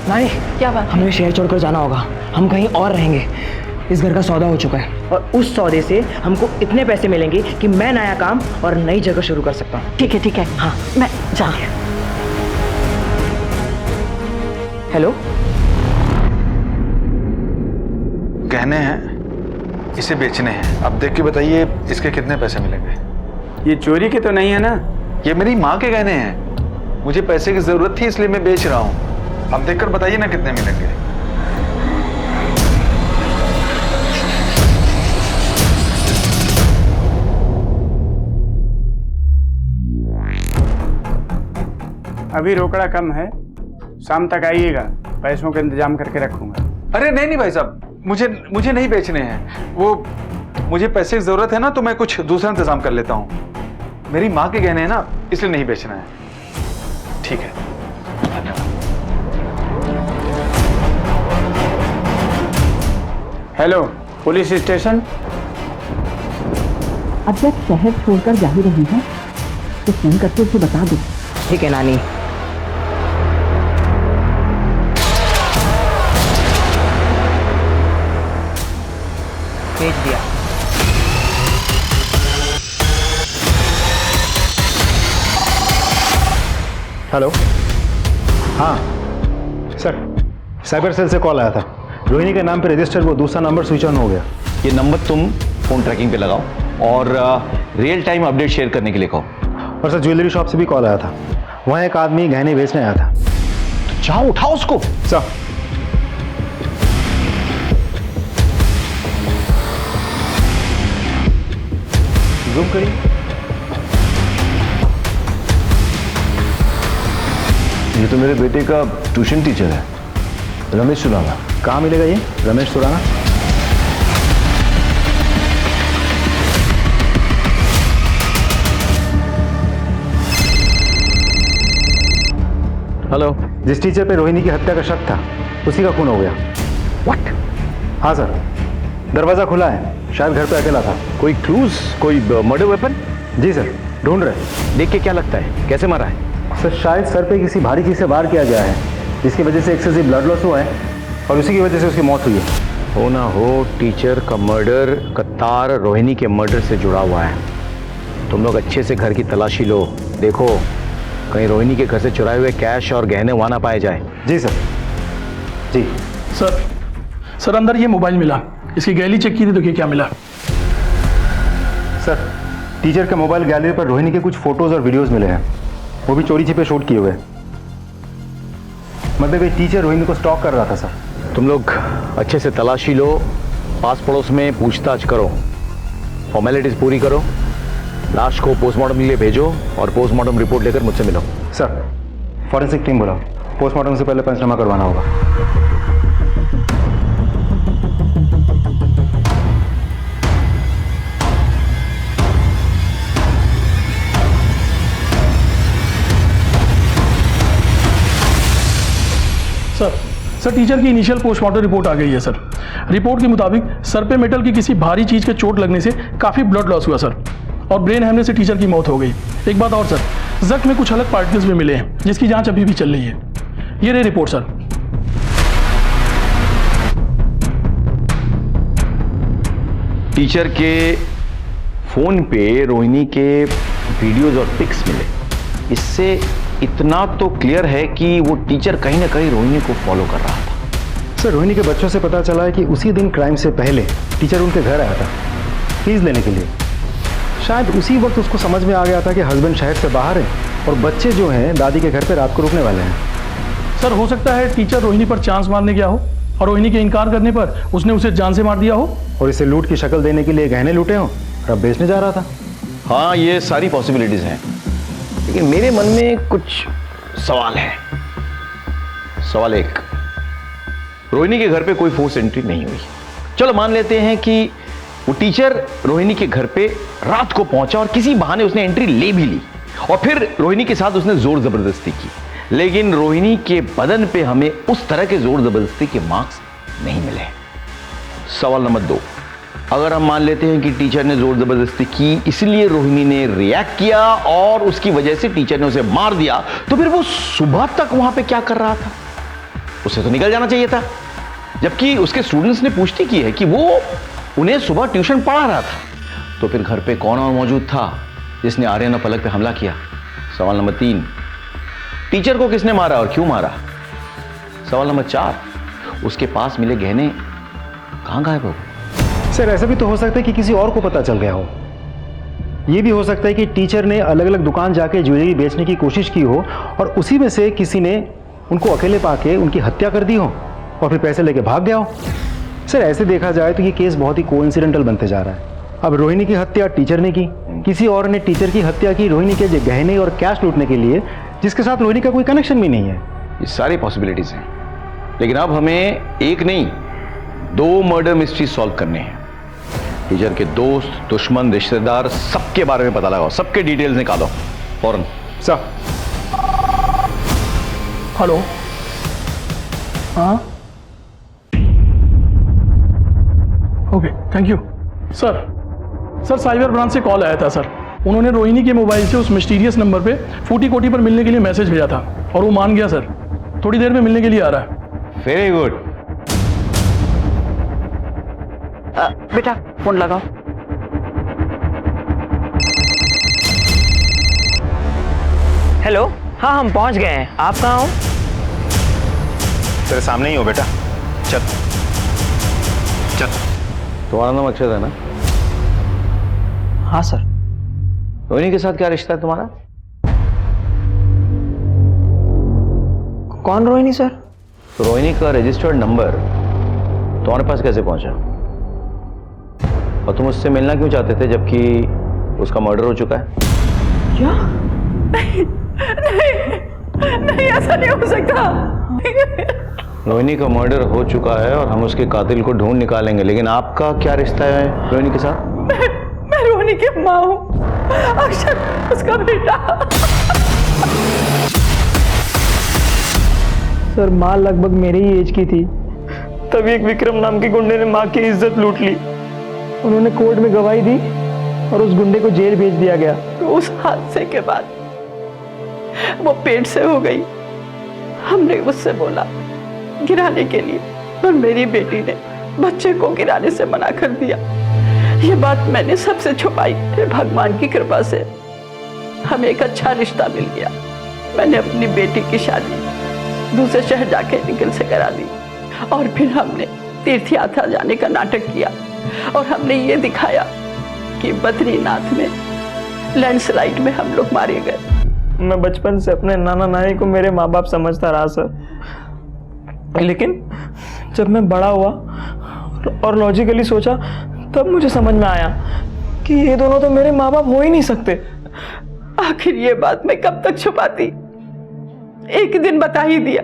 नानी, क्या बात? हमें शहर छोड़कर जाना होगा, हम कहीं और रहेंगे। इस घर का सौदा हो चुका है और उस सौदे से हमको इतने पैसे मिलेंगे कि मैं नया काम और नई जगह शुरू कर सकता हूँ। ठीक है ठीक है, हाँ मैं जा रही हूँ। हेलो, गहने हैं, इसे बेचने हैं। अब देख के बताइए इसके कितने पैसे मिलेंगे? ये चोरी के तो नहीं है ना? ये मेरी माँ के गहने हैं, मुझे पैसे की जरूरत थी इसलिए मैं बेच रहा हूँ। अब देखकर बताइए ना कितने मिलेंगे। अभी रोकड़ा कम है, शाम तक आइएगा, पैसों का इंतजाम करके रखूंगा। अरे नहीं नहीं भाई साहब, मुझे नहीं बेचने हैं। वो मुझे पैसे की जरूरत है ना, तो मैं कुछ दूसरा इंतजाम कर लेता हूँ। मेरी माँ के गहने हैं ना, इसलिए नहीं बेचना है। ठीक है, हेलो पुलिस स्टेशन। अब जब शहर छोड़कर जा ही रही है तो फोन करके उसे बता दो। ठीक है नानी। भेज दिया। हेलो, हाँ सर, साइबर सेल से कॉल आया था। रोहिणी के नाम पे रजिस्टर वो दूसरा नंबर स्विच ऑन हो गया। ये नंबर तुम फोन ट्रैकिंग पे लगाओ और रियल टाइम अपडेट शेयर करने के लिए कहो। और सर ज्वेलरी शॉप से भी कॉल आया था, वहाँ एक आदमी गहने बेचने आया था। तो जाओ उठाओ उसको। सर जूम करिए। ये तो मेरे बेटे का ट्यूशन टीचर है, रमेश सुराना। कहाँ मिलेगा ये रमेश सुराना? हेलो, जिस टीचर पे रोहिणी की हत्या का शक था उसी का खून हो गया। व्हाट? हाँ सर, दरवाजा खुला है, शायद घर पे अकेला था। कोई क्लूज, कोई मर्डर वेपन? जी सर, ढूंढ रहे हैं। देख के क्या लगता है, कैसे मरा है? सर शायद सर पे किसी भारी चीज से वार किया गया है, जिसकी वजह से एक्सेसिव ब्लड लॉस हुआ है और उसी की वजह से उसकी मौत हुई है। हो ना हो टीचर का मर्डर का तार रोहिणी के मर्डर से जुड़ा हुआ है। तुम लोग अच्छे से घर की तलाशी लो, देखो कहीं रोहिणी के घर से चुराए हुए कैश और गहने वहां ना पाए जाए। जी सर। जी सर अंदर ये मोबाइल मिला, इसकी गैलरी चेक की थी तो क्या मिला? सर टीचर के मोबाइल गैलरी पर रोहिणी के कुछ फोटोज और वीडियोस मिले हैं, वो भी चोरी छिपे शूट किए हुए। मतलब ये टीचर रोहिणी को स्टॉक कर रहा था सर। तुम लोग अच्छे से तलाशी लो, पास पड़ोस में पूछताछ करो, फॉर्मेलिटीज पूरी करो, लाश को पोस्टमार्टम के लिए भेजो और पोस्टमार्टम रिपोर्ट लेकर मुझसे मिलो। सर फॉरेंसिक टीम बुलाओ, पोस्टमार्टम से पहले पंचनामा करवाना होगा। सर टीचर की इनिशियल पोस्टमार्टम रिपोर्ट आ गई है सर। रिपोर्ट के मुताबिक सर पे मेटल की किसी भारी चीज के चोट लगने से काफी ब्लड लॉस हुआ सर, और ब्रेन हैमरेज से टीचर की मौत हो गई। एक बात और सर, जख्म में कुछ अलग पार्टिकल्स भी मिले हैं जिसकी जांच अभी भी चल रही है। ये रही रिपोर्ट सर। टीचर के फोन पे रोहिणी के वीडियोज और पिक्स मिले, इससे इतना तो क्लियर है कि वो टीचर कहीं ना कहीं रोहिणी को फॉलो कर रहा था। सर रोहिणी के बच्चों से पता चला है कि उसी दिन क्राइम से पहले टीचर उनके घर आया था फीस लेने के लिए। शायद उसी वक्त उसको समझ में आ गया था कि हस्बैंड शहर से बाहर है और बच्चे जो हैं दादी के घर पे रात को रुकने वाले हैं। सर हो सकता है टीचर रोहिणी पर चांस मारने गया हो और रोहिणी के इनकार करने पर उसने उसे जान से मार दिया हो और इसे लूट की शक्ल देने के लिए गहने लूटे हो और अब बेचने जा रहा था। हाँ, ये सारी पॉसिबिलिटीज हैं, लेकिन मेरे मन में कुछ सवाल है। सवाल एक, रोहिणी के घर पे कोई फोर्स एंट्री नहीं हुई। चलो मान लेते हैं कि वो टीचर रोहिणी के घर पे रात को पहुंचा और किसी बहाने उसने एंट्री ले भी ली और फिर रोहिणी के साथ उसने जोर जबरदस्ती की, लेकिन रोहिणी के बदन पे हमें उस तरह के जोर जबरदस्ती के मार्क्स नहीं मिले। सवाल नंबर 2, अगर हम मान लेते हैं कि टीचर ने जोर जबरदस्ती की इसलिए रोहिणी ने रिएक्ट किया और उसकी वजह से टीचर ने उसे मार दिया, तो फिर वो सुबह तक वहां पे क्या कर रहा था? उसे तो निकल जाना चाहिए था, जबकि उसके स्टूडेंट्स ने पुष्टि की है कि वो उन्हें सुबह ट्यूशन पढ़ा रहा था। तो फिर घर पे कौन और मौजूद था जिसने आर्यन और पलक पे हमला किया? सवाल नंबर 3, टीचर को किसने मारा और क्यों मारा? सवाल नंबर 4, उसके पास मिले गहने कहां गायब हो गए? सर ऐसा भी तो हो सकता है कि किसी और को पता चल गया हो। यह भी हो सकता है कि टीचर ने अलग अलग दुकान जाके ज्वेलरी बेचने की कोशिश की हो और उसी में से किसी ने उनको अकेले पाके उनकी हत्या कर दी हो और फिर पैसे लेके भाग गया हो। सर ऐसे देखा जाए तो ये केस बहुत ही कोइंसिडेंटल बनते जा रहा है। अब रोहिणी की हत्या टीचर ने की, किसी और ने टीचर की हत्या की रोहिणी के गहने और कैश लूटने के लिए, जिसके साथ रोहिणी का कोई कनेक्शन भी नहीं है। ये सारी पॉसिबिलिटीज हैं, लेकिन अब हमें एक नहीं 2 मर्डर मिस्ट्री सॉल्व करने हैं। टीचर के दोस्त, दुश्मन, रिश्तेदार सबके बारे में पता लगाओ, सबके डिटेल्स निकालो फौरन। सर हेलो, हाँ okay thank you. Sir cyber branch से कॉल आया था सर। उन्होंने रोहिणी के मोबाइल से उस मिस्टीरियस नंबर पे फूटी कोटी पर मिलने के लिए मैसेज भेजा था और वो मान गया सर। थोड़ी देर में मिलने के लिए आ रहा है। Very good. बेटा फोन लगाओ। हेलो, हाँ हम पहुंच गए हैं, आप कहाँ हो? तेरे सामने ही हो बेटा, चल चल। तुम्हारा नाम अक्षत है ना? हाँ सर। रोहिणी के साथ क्या रिश्ता है तुम्हारा? कौन रोहिणी सर? तो रोहिणी का रजिस्टर्ड नंबर तुम्हारे पास कैसे पहुंचा? और तुम उससे मिलना क्यों चाहते थे जबकि उसका मर्डर हो चुका है? क्या? नहीं ऐसा नहीं हो सकता। रोहिणी का मर्डर हो चुका है और हम उसके कातिल को ढूंढ निकालेंगे, लेकिन आपका क्या रिश्ता है रोहिणी के साथ? मैं रोहिणी की माँ हूँ, अक्षत उसका बेटा। सर माँ लगभग मेरे ही एज की थी, तभी एक विक्रम नाम के गुंडे ने माँ की इज्जत लूट ली। उन्होंने कोर्ट में गवाही दी और उस गुंडे को जेल भेज दिया गया। तो उस हादसे के बाद वो पेट से हो गई। हमने उससे बोला गिराने के लिए, पर मेरी बेटी ने बच्चे को गिराने से मना कर दिया। ये बात मैंने सबसे छुपाई। भगवान की कृपा से हमें एक अच्छा रिश्ता मिल गया। मैंने अपनी बेटी की शादी दूसरे शहर जाके निखिल से करा दी और फिर हमने तीर्थ यात्रा जाने का नाटक किया और हमने ये दिखाया कि बद्रीनाथ में लैंडस्लाइड में हम लोग मारे गए। मैं बचपन से अपने नाना नानी को मेरे माँ बाप समझता रहा सर, लेकिन जब मैं बड़ा हुआ और लॉजिकली सोचा तब मुझे समझ में आया कि ये दोनों तो मेरे माँ बाप हो ही नहीं सकते। आखिर ये बात मैं कब तक छुपाती, एक दिन बता ही दिया।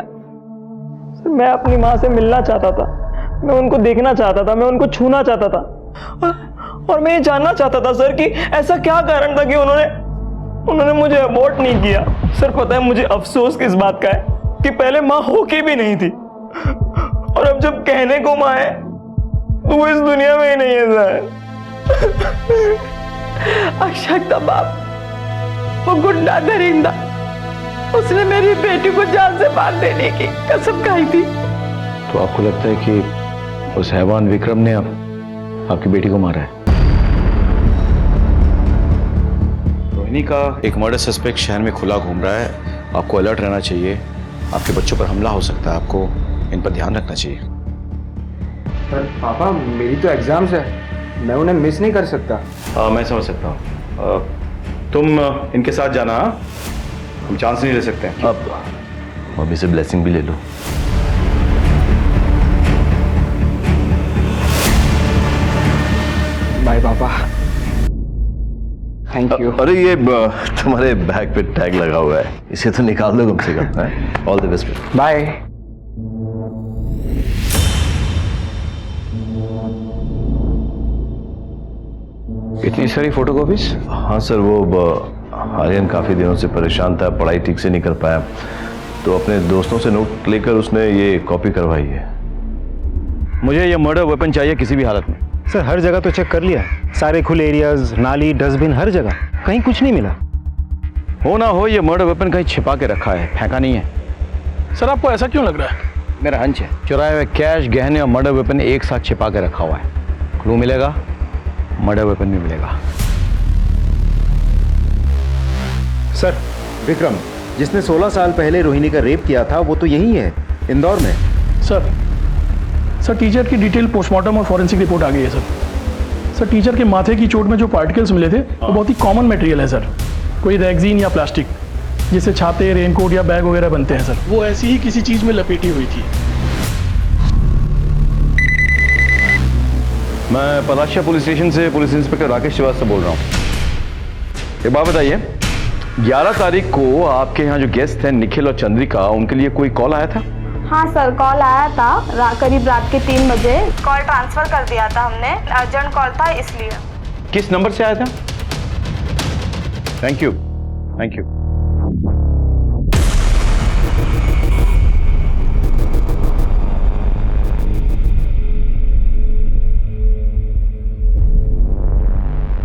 सर मैं अपनी माँ से मिलना चाहता था, मैं उनको देखना चाहता था, मैं उनको छूना चाहता था और मैं ये जानना चाहता था सर कि ऐसा क्या कारण था कि उन्होंने मुझे अबॉर्ट नहीं किया। सर पता है मुझे अफसोस किस बात का है कि पहले माँ हो के भी नहीं थी और अब जब कहने को माँ है तो वो इस दुनिया में ही नहीं है सर। अक्षय का बाप वो गुंडा दरिंदा, उसने मेरी बेटी को जान से मार देने की कसम खाई थी। तो आपको लगता है कि उस हैवान विक्रम ने आपकी बेटी को मारा है? रोहिणी का एक मर्डर सस्पेक्ट शहर में खुला घूम रहा है। आपको अलर्ट रहना चाहिए। आपके बच्चों पर हमला हो सकता है, आपको इन पर ध्यान रखना चाहिए। पर पापा मेरी तो एग्जाम्स है, मैं उन्हें मिस नहीं कर सकता। मैं समझ सकता हूँ। तुम इनके साथ जाना, हम चांस नहीं ले सकते। अब मम्मी से ब्लेसिंग भी ले लो। बाय पापा, थैंक यू। अरे ये तुम्हारे बैग पे टैग लगा हुआ है, इसे तो निकाल दो कम से कम। All the best. बाय। इतनी सारी फोटोकॉपीज? हाँ सर, वो आर्यन काफी दिनों से परेशान था, पढ़ाई ठीक से नहीं कर पाया, तो अपने दोस्तों से नोट लेकर उसने ये कॉपी करवाई है। मुझे ये मर्डर वेपन चाहिए किसी भी हालत में। सर हर जगह तो चेक कर लिया, सारे खुले एरियाज, नाली, डस्टबिन, हर जगह, कहीं कुछ नहीं मिला। हो ना हो ये मर्डर वेपन कहीं छिपा के रखा है, फेंका नहीं है। सर आपको ऐसा क्यों लग रहा है? मेरा हंच है, चुराए हुए कैश, गहने और मर्डर वेपन एक साथ छिपा के रखा हुआ है। क्लू मिलेगा, मर्डर वेपन भी मिलेगा। सर विक्रम जिसने 16 साल पहले रोहिणी का रेप किया था वो तो यही है, इंदौर में। सर टीचर की डिटेल पोस्टमार्टम और फॉरेंसिक रिपोर्ट आ गई है सर। टीचर के माथे की चोट में जो पार्टिकल्स मिले थे वो बहुत ही कॉमन मटेरियल है सर, कोई रेक्सीन या प्लास्टिक, जिससे छाते, रेनकोट या बैग वगैरह बनते हैं सर, वो ऐसी ही किसी चीज में लपेटी हुई थी। मैं पलाशिया पुलिस स्टेशन से पुलिस इंस्पेक्टर राकेश श्रीवास्तव बोल रहा हूँ। एक बात बताइए, 11 तारीख को आपके यहाँ जो गेस्ट हैं निखिल और चंद्रिका, उनके लिए कोई कॉल आया था? हाँ सर, कॉल आया था करीब रात के 3 बजे। कॉल ट्रांसफर कर दिया था हमने, अर्जेंट कॉल था इसलिए। किस नंबर से आया था? Thank you, thank you.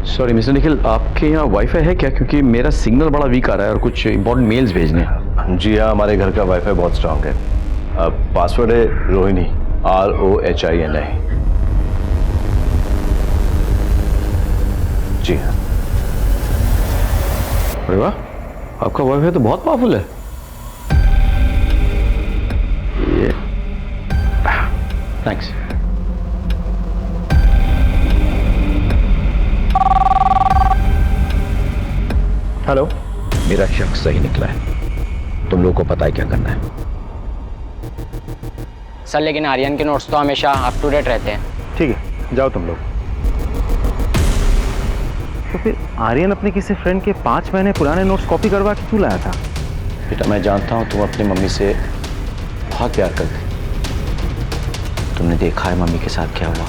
Sorry mister Nikhil, आपके यहाँ वाईफाई है क्या? क्योंकि मेरा सिग्नल बड़ा वीक आ रहा है और कुछ इंपॉर्टेंट मेल्स भेजने हैं। जी हाँ, हमारे घर का वाईफाई बहुत स्ट्रांग है। पासवर्ड है रोहिणी, ROHINI। जी हाँ। अरे वाह, आपका वाईफाई तो बहुत पावरफुल है। ये थैंक्स। हेलो। मेरा शक सही निकला है, तुम लोगों को पता है क्या करना है। सर लेकिन आर्यन के नोट्स तो हमेशा अप टू डेट रहते हैं। ठीक है, जाओ तुम लोग। तो फिर आर्यन अपने किसी फ्रेंड के 5 महीने पुराने नोट्स कॉपी करवा के क्यों लाया था? बेटा मैं जानता हूँ तुम अपनी मम्मी से बहुत प्यार करते। तुमने देखा है मम्मी के साथ क्या हुआ,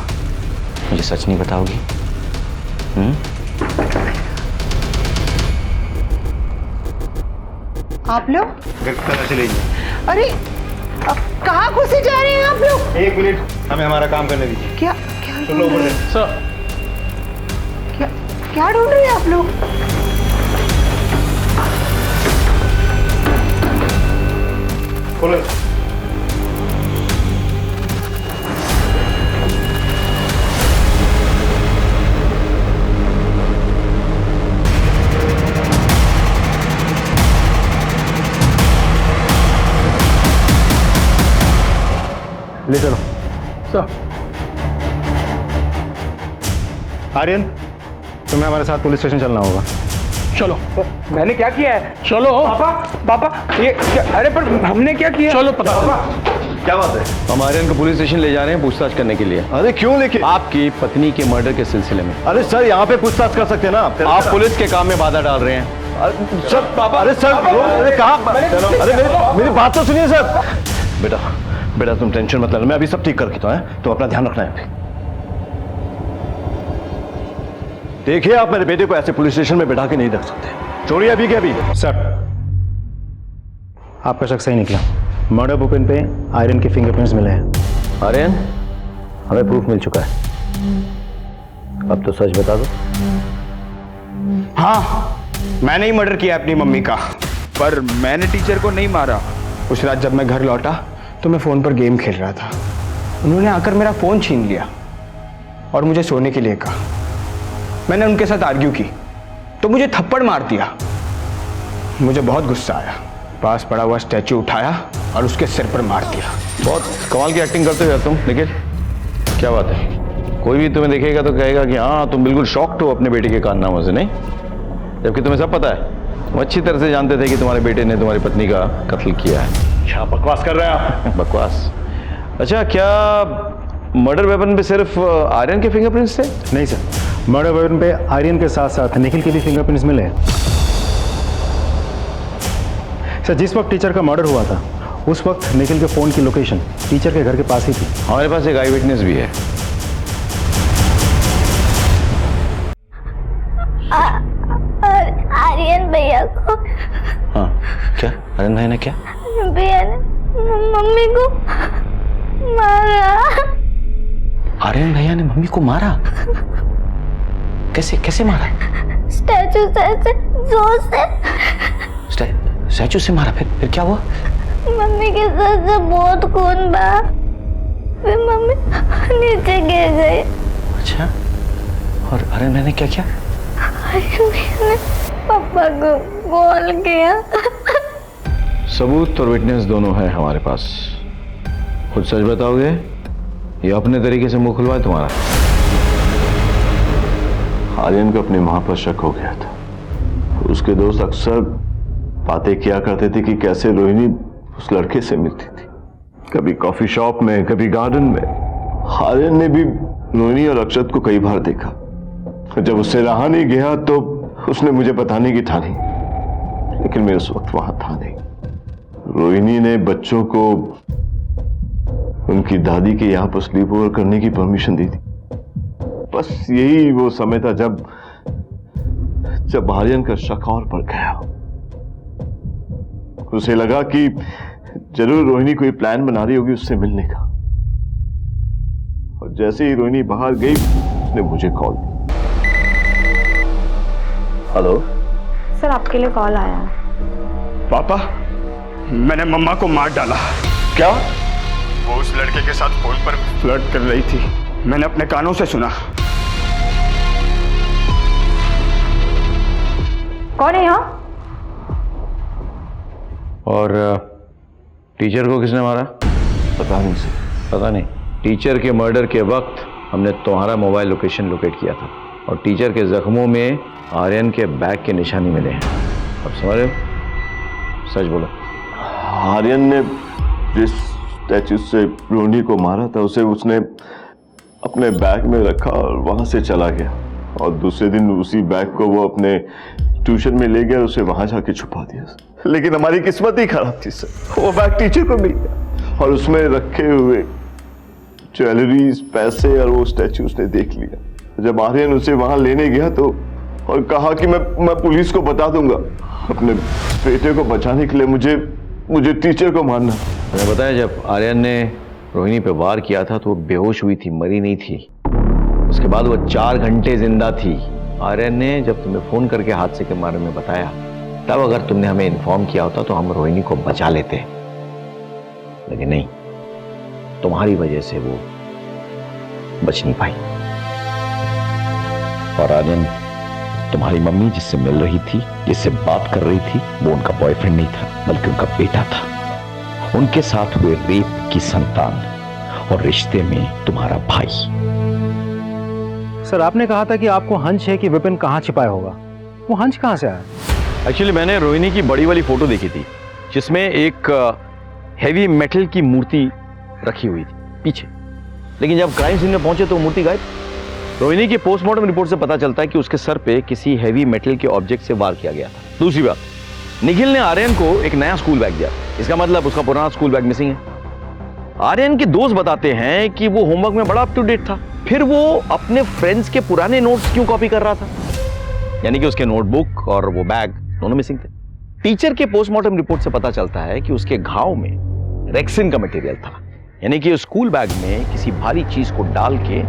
मुझे सच नहीं बताओगी? आप लोग घर चले जाइए। अरे कहाँ घुसे जा रहे हैं आप लोग? 1 मिनट, हमें हमारा काम करने दीजिए। क्या चलो ऊपर। सर क्या ढूंढ रहे हैं आप लोग? खोलो। ले चलो। सर। आर्यन, तुम्हें हमारे साथ पुलिस स्टेशन चलना होगा। चलो। मैंने क्या किया है? चलो। पापा ये अरे पर हमने क्या किया? चलो पता। क्या बात है? हम आर्यन को पुलिस स्टेशन ले जा रहे हैं पूछताछ करने के लिए। अरे क्यों लेके? आपकी पत्नी के मर्डर के सिलसिले में। अरे सर, यहाँ पे पूछताछ कर सकते हैं ना आप पुलिस के काम में बाधा डाल रहे हैं। सर पापा, अरे सर, अरे कहाँ? अरे मेरी बात तो सुनिए सर। बेटा तुम टेंशन मत लेना, मैं अभी सब ठीक कर देता हूं। तुम अपना ध्यान रखना है। देखिए, आप मेरे बेटे को ऐसे पुलिस स्टेशन में बैठा के नहीं रख सकते। चोरी अभी के अभी। सर, आपका शक सही निकला। मर्डर वेपन पे आयरन के फिंगरप्रिंट्स मिले हैं। आर्यन, हमें प्रूफ मिल चुका है, अब तो सच बता दो। हाँ, मैंने ही मर्डर किया अपनी मम्मी का, पर मैंने टीचर को नहीं मारा। उस रात जब मैं घर लौटा तो मैं फ़ोन पर गेम खेल रहा था। उन्होंने आकर मेरा फ़ोन छीन लिया और मुझे सोने के लिए कहा। मैंने उनके साथ आर्ग्यू की तो मुझे थप्पड़ मार दिया। मुझे बहुत गुस्सा आया, पास पड़ा हुआ स्टैचू उठाया और उसके सिर पर मार दिया। बहुत कमाल की एक्टिंग करते हो यार तुम। लेकिन क्या बात है, कोई भी तुम्हें देखेगा तो कहेगा कि हाँ तुम बिल्कुल शॉक्ड हो अपने बेटे के कारनामों से, नहीं? जबकि तुम्हें सब पता है, वो अच्छी तरह से जानते थे कि तुम्हारे बेटे ने तुम्हारी पत्नी का कत्ल किया है। क्या बकवास कर रहे हैं आप? बकवास? अच्छा, क्या मर्डर वेपन पे सिर्फ आर्यन के फिंगरप्रिंट्स थे? नहीं सर, मर्डर वेपन पे आर्यन के साथ साथ निखिल के भी फिंगरप्रिंट्स मिले हैं। सर, जिस वक्त टीचर का मर्डर हुआ था उस वक्त निखिल के फोन की लोकेशन टीचर के घर के पास ही थी। हमारे पास एक आई विटनेस भी है। आर्यन भैया को। हाँ, क्या आर्यन भाई ने क्या? भैया ने मम्मी को मारा। आर्यन भैया ने मम्मी को मारा? कैसे कैसे मारा? स्टैचू से जोर से। स्टैचू से मारा? फिर क्या हुआ? मम्मी के सर से बहुत खून बहा, फिर मम्मी नीचे गिर गई। अच्छा, और आर्यन भाई ने क्या किया? आर्यन भैया ने पापा को कॉल किया। सबूत और विटनेस दोनों है हमारे पास। खुद सच बताओगे या अपने तरीके से मुंह खुलवाए तुम्हारा? आर्यन को अपनी मां पर शक हो गया था। उसके दोस्त अक्सर बातें किया करते थे कि कैसे रोहिणी उस लड़के से मिलती थी, कभी कॉफी शॉप में, कभी गार्डन में। आर्यन ने भी रोहिणी और अक्षत को कई बार देखा। जब उससे रहा नहीं गया तो उसने मुझे बताने की ठानी, लेकिन मैं उस वक्त वहां था नहीं। रोहिणी ने बच्चों को उनकी दादी के यहां पर स्लीप ओवर करने की परमिशन दी थी। बस यही वो समय था जब आर्यन का शक और बढ़ गया। उसे लगा कि जरूर रोहिणी कोई प्लान बना रही होगी उससे मिलने का, और जैसे ही रोहिणी बाहर गई उसने मुझे कॉल दी। हेलो सर, आपके लिए कॉल आया है। पापा, मैंने मम्मा को मार डाला। क्या? वो उस लड़के के साथ फोन पर फ्लर्ट कर रही थी, मैंने अपने कानों से सुना। कौन है यहाँ? और टीचर को किसने मारा? पता नहीं सर। पता नहीं। टीचर के मर्डर के वक्त हमने तुम्हारा मोबाइल लोकेशन लोकेट किया था, और टीचर के जख्मों में आर्यन के बैग के निशानी मिले हैं। अब समझ रहे हो? सच बोलो। आर्यन ने जिस स्टैचू से रोहिणी को मारा था उसे उसने अपने बैग में रखा और वहां से चला गया, और दूसरे दिन उसी बैग को वो अपने ट्यूशन में ले गया और उसे वहां जाके छुपा दिया। लेकिन हमारी किस्मत ही खराब थी सर, वो बैग टीचर को मिल गया और उसमें रखे हुए ज्वेलरीज, पैसे और वो स्टैचू उसने देख लिया। जब आर्यन उसे वहां लेने गया तो और कहा कि मैं पुलिस को बता दूंगा, अपने बेटे को बचाने के लिए मुझे टीचर को मारना। मैंने बताया, जब आर्यन ने रोहिणी पे वार किया था तो वो बेहोश हुई थी, मरी नहीं थी। उसके बाद वो 4 घंटे जिंदा थी। आर्यन ने जब तुम्हें फोन करके हादसे के बारे में बताया, तब अगर तुमने हमें इन्फॉर्म किया होता तो हम रोहिणी को बचा लेते, लेकिन नहीं, तुम्हारी वजह से वो बच नहीं पाई। और आर्यन, तुम्हारी मम्मी जिससे मिल रही थी, जिससे बात कर रही थी, वो उनका बॉयफ्रेंड नहीं था, बल्कि उनका बेटा था। उनके साथ हुए रेप की संतान और रिश्ते में तुम्हारा भाई। सर, आपने कहा था कि आपको हंच है कि विपिन कहाँ छिपाया होगा। वो हंच कहाँ से आया? एक्चुअली मैंने रोहिणी की बड़ी वाली फोटो देखी थी, जिसमें एक हेवी मेटल की मूर्ति रखी हुई थी पीछे, लेकिन जब क्राइम सीन में पहुंचे तो मूर्ति गायब। रोहिणी के पोस्टमार्टम रिपोर्ट से पता चलता है कि उसके सर पे किसी हेवी मेटल के ऑब्जेक्ट से वार किया गया था। दूसरी बात, निखिल ने आर्यन को एक नया स्कूल बैग दिया, इसका मतलब उसका पुराना स्कूल बैग मिसिंग है। आर्यन के दोस्त बताते हैं कि वो होमवर्क में बड़ा अप टू डेट था, फिर वो अपने फ्रेंड्स के पुराने नोट्स क्यों कॉपी कर रहा था? यानी कि उसके नोटबुक और वो बैग दोनों मिसिंग थे। टीचर के पोस्टमार्टम रिपोर्ट से पता चलता है कि उसके घाव में रेक्सिन का मटेरियल था, यानी कि स्कूल बैग में किसी भारी चीज को डाल के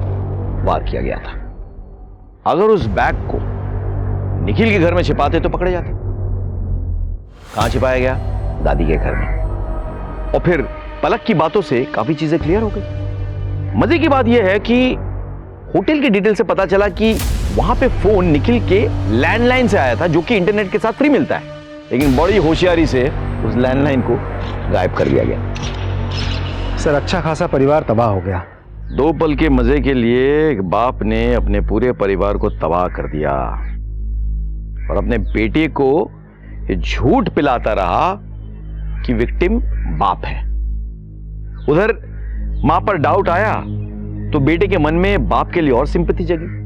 वार किया गया था। अगर उस बैग को निखिल के घर में छिपाते तो पकड़े जाते। कहां छिपाया गया? दादी के घर में। और फिर पलक की बातों से काफी चीजें क्लियर हो गई। मजे की बात यह है कि होटल की डिटेल से पता चला कि वहां पे फोन निखिल के लैंडलाइन से आया था, जो कि इंटरनेट के साथ फ्री मिलता है, लेकिन बड़ी होशियारी से उस लैंडलाइन को गायब कर दिया गया। सर, अच्छा खासा परिवार तबाह हो गया। 2 पल के मजे के लिए एक बाप ने अपने पूरे परिवार को तबाह कर दिया और अपने बेटे को ये झूठ पिलाता रहा कि विक्टिम बाप है। उधर मां पर डाउट आया तो बेटे के मन में बाप के लिए और सिंपैथी जगी।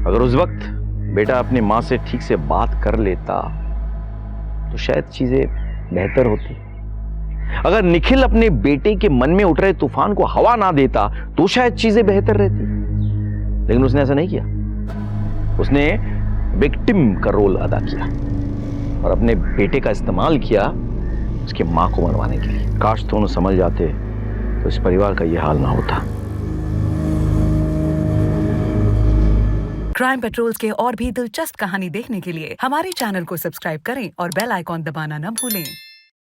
अगर उस वक्त बेटा अपनी मां से ठीक से बात कर लेता तो शायद चीजें बेहतर होती। अगर निखिल अपने बेटे के मन में उठ रहे तूफान को हवा ना देता तो शायद चीजें बेहतर रहती, लेकिन उसने ऐसा नहीं किया। उसने विक्टिम का रोल अदा किया और अपने बेटे का इस्तेमाल किया उसकी मां को मरवाने के लिए। काश दोनों समझ जाते तो इस परिवार का यह हाल ना होता। क्राइम पेट्रोल्स के और भी दिलचस्प कहानी देखने के लिए हमारे चैनल को सब्सक्राइब करें और बेल आइकॉन दबाना न भूलें।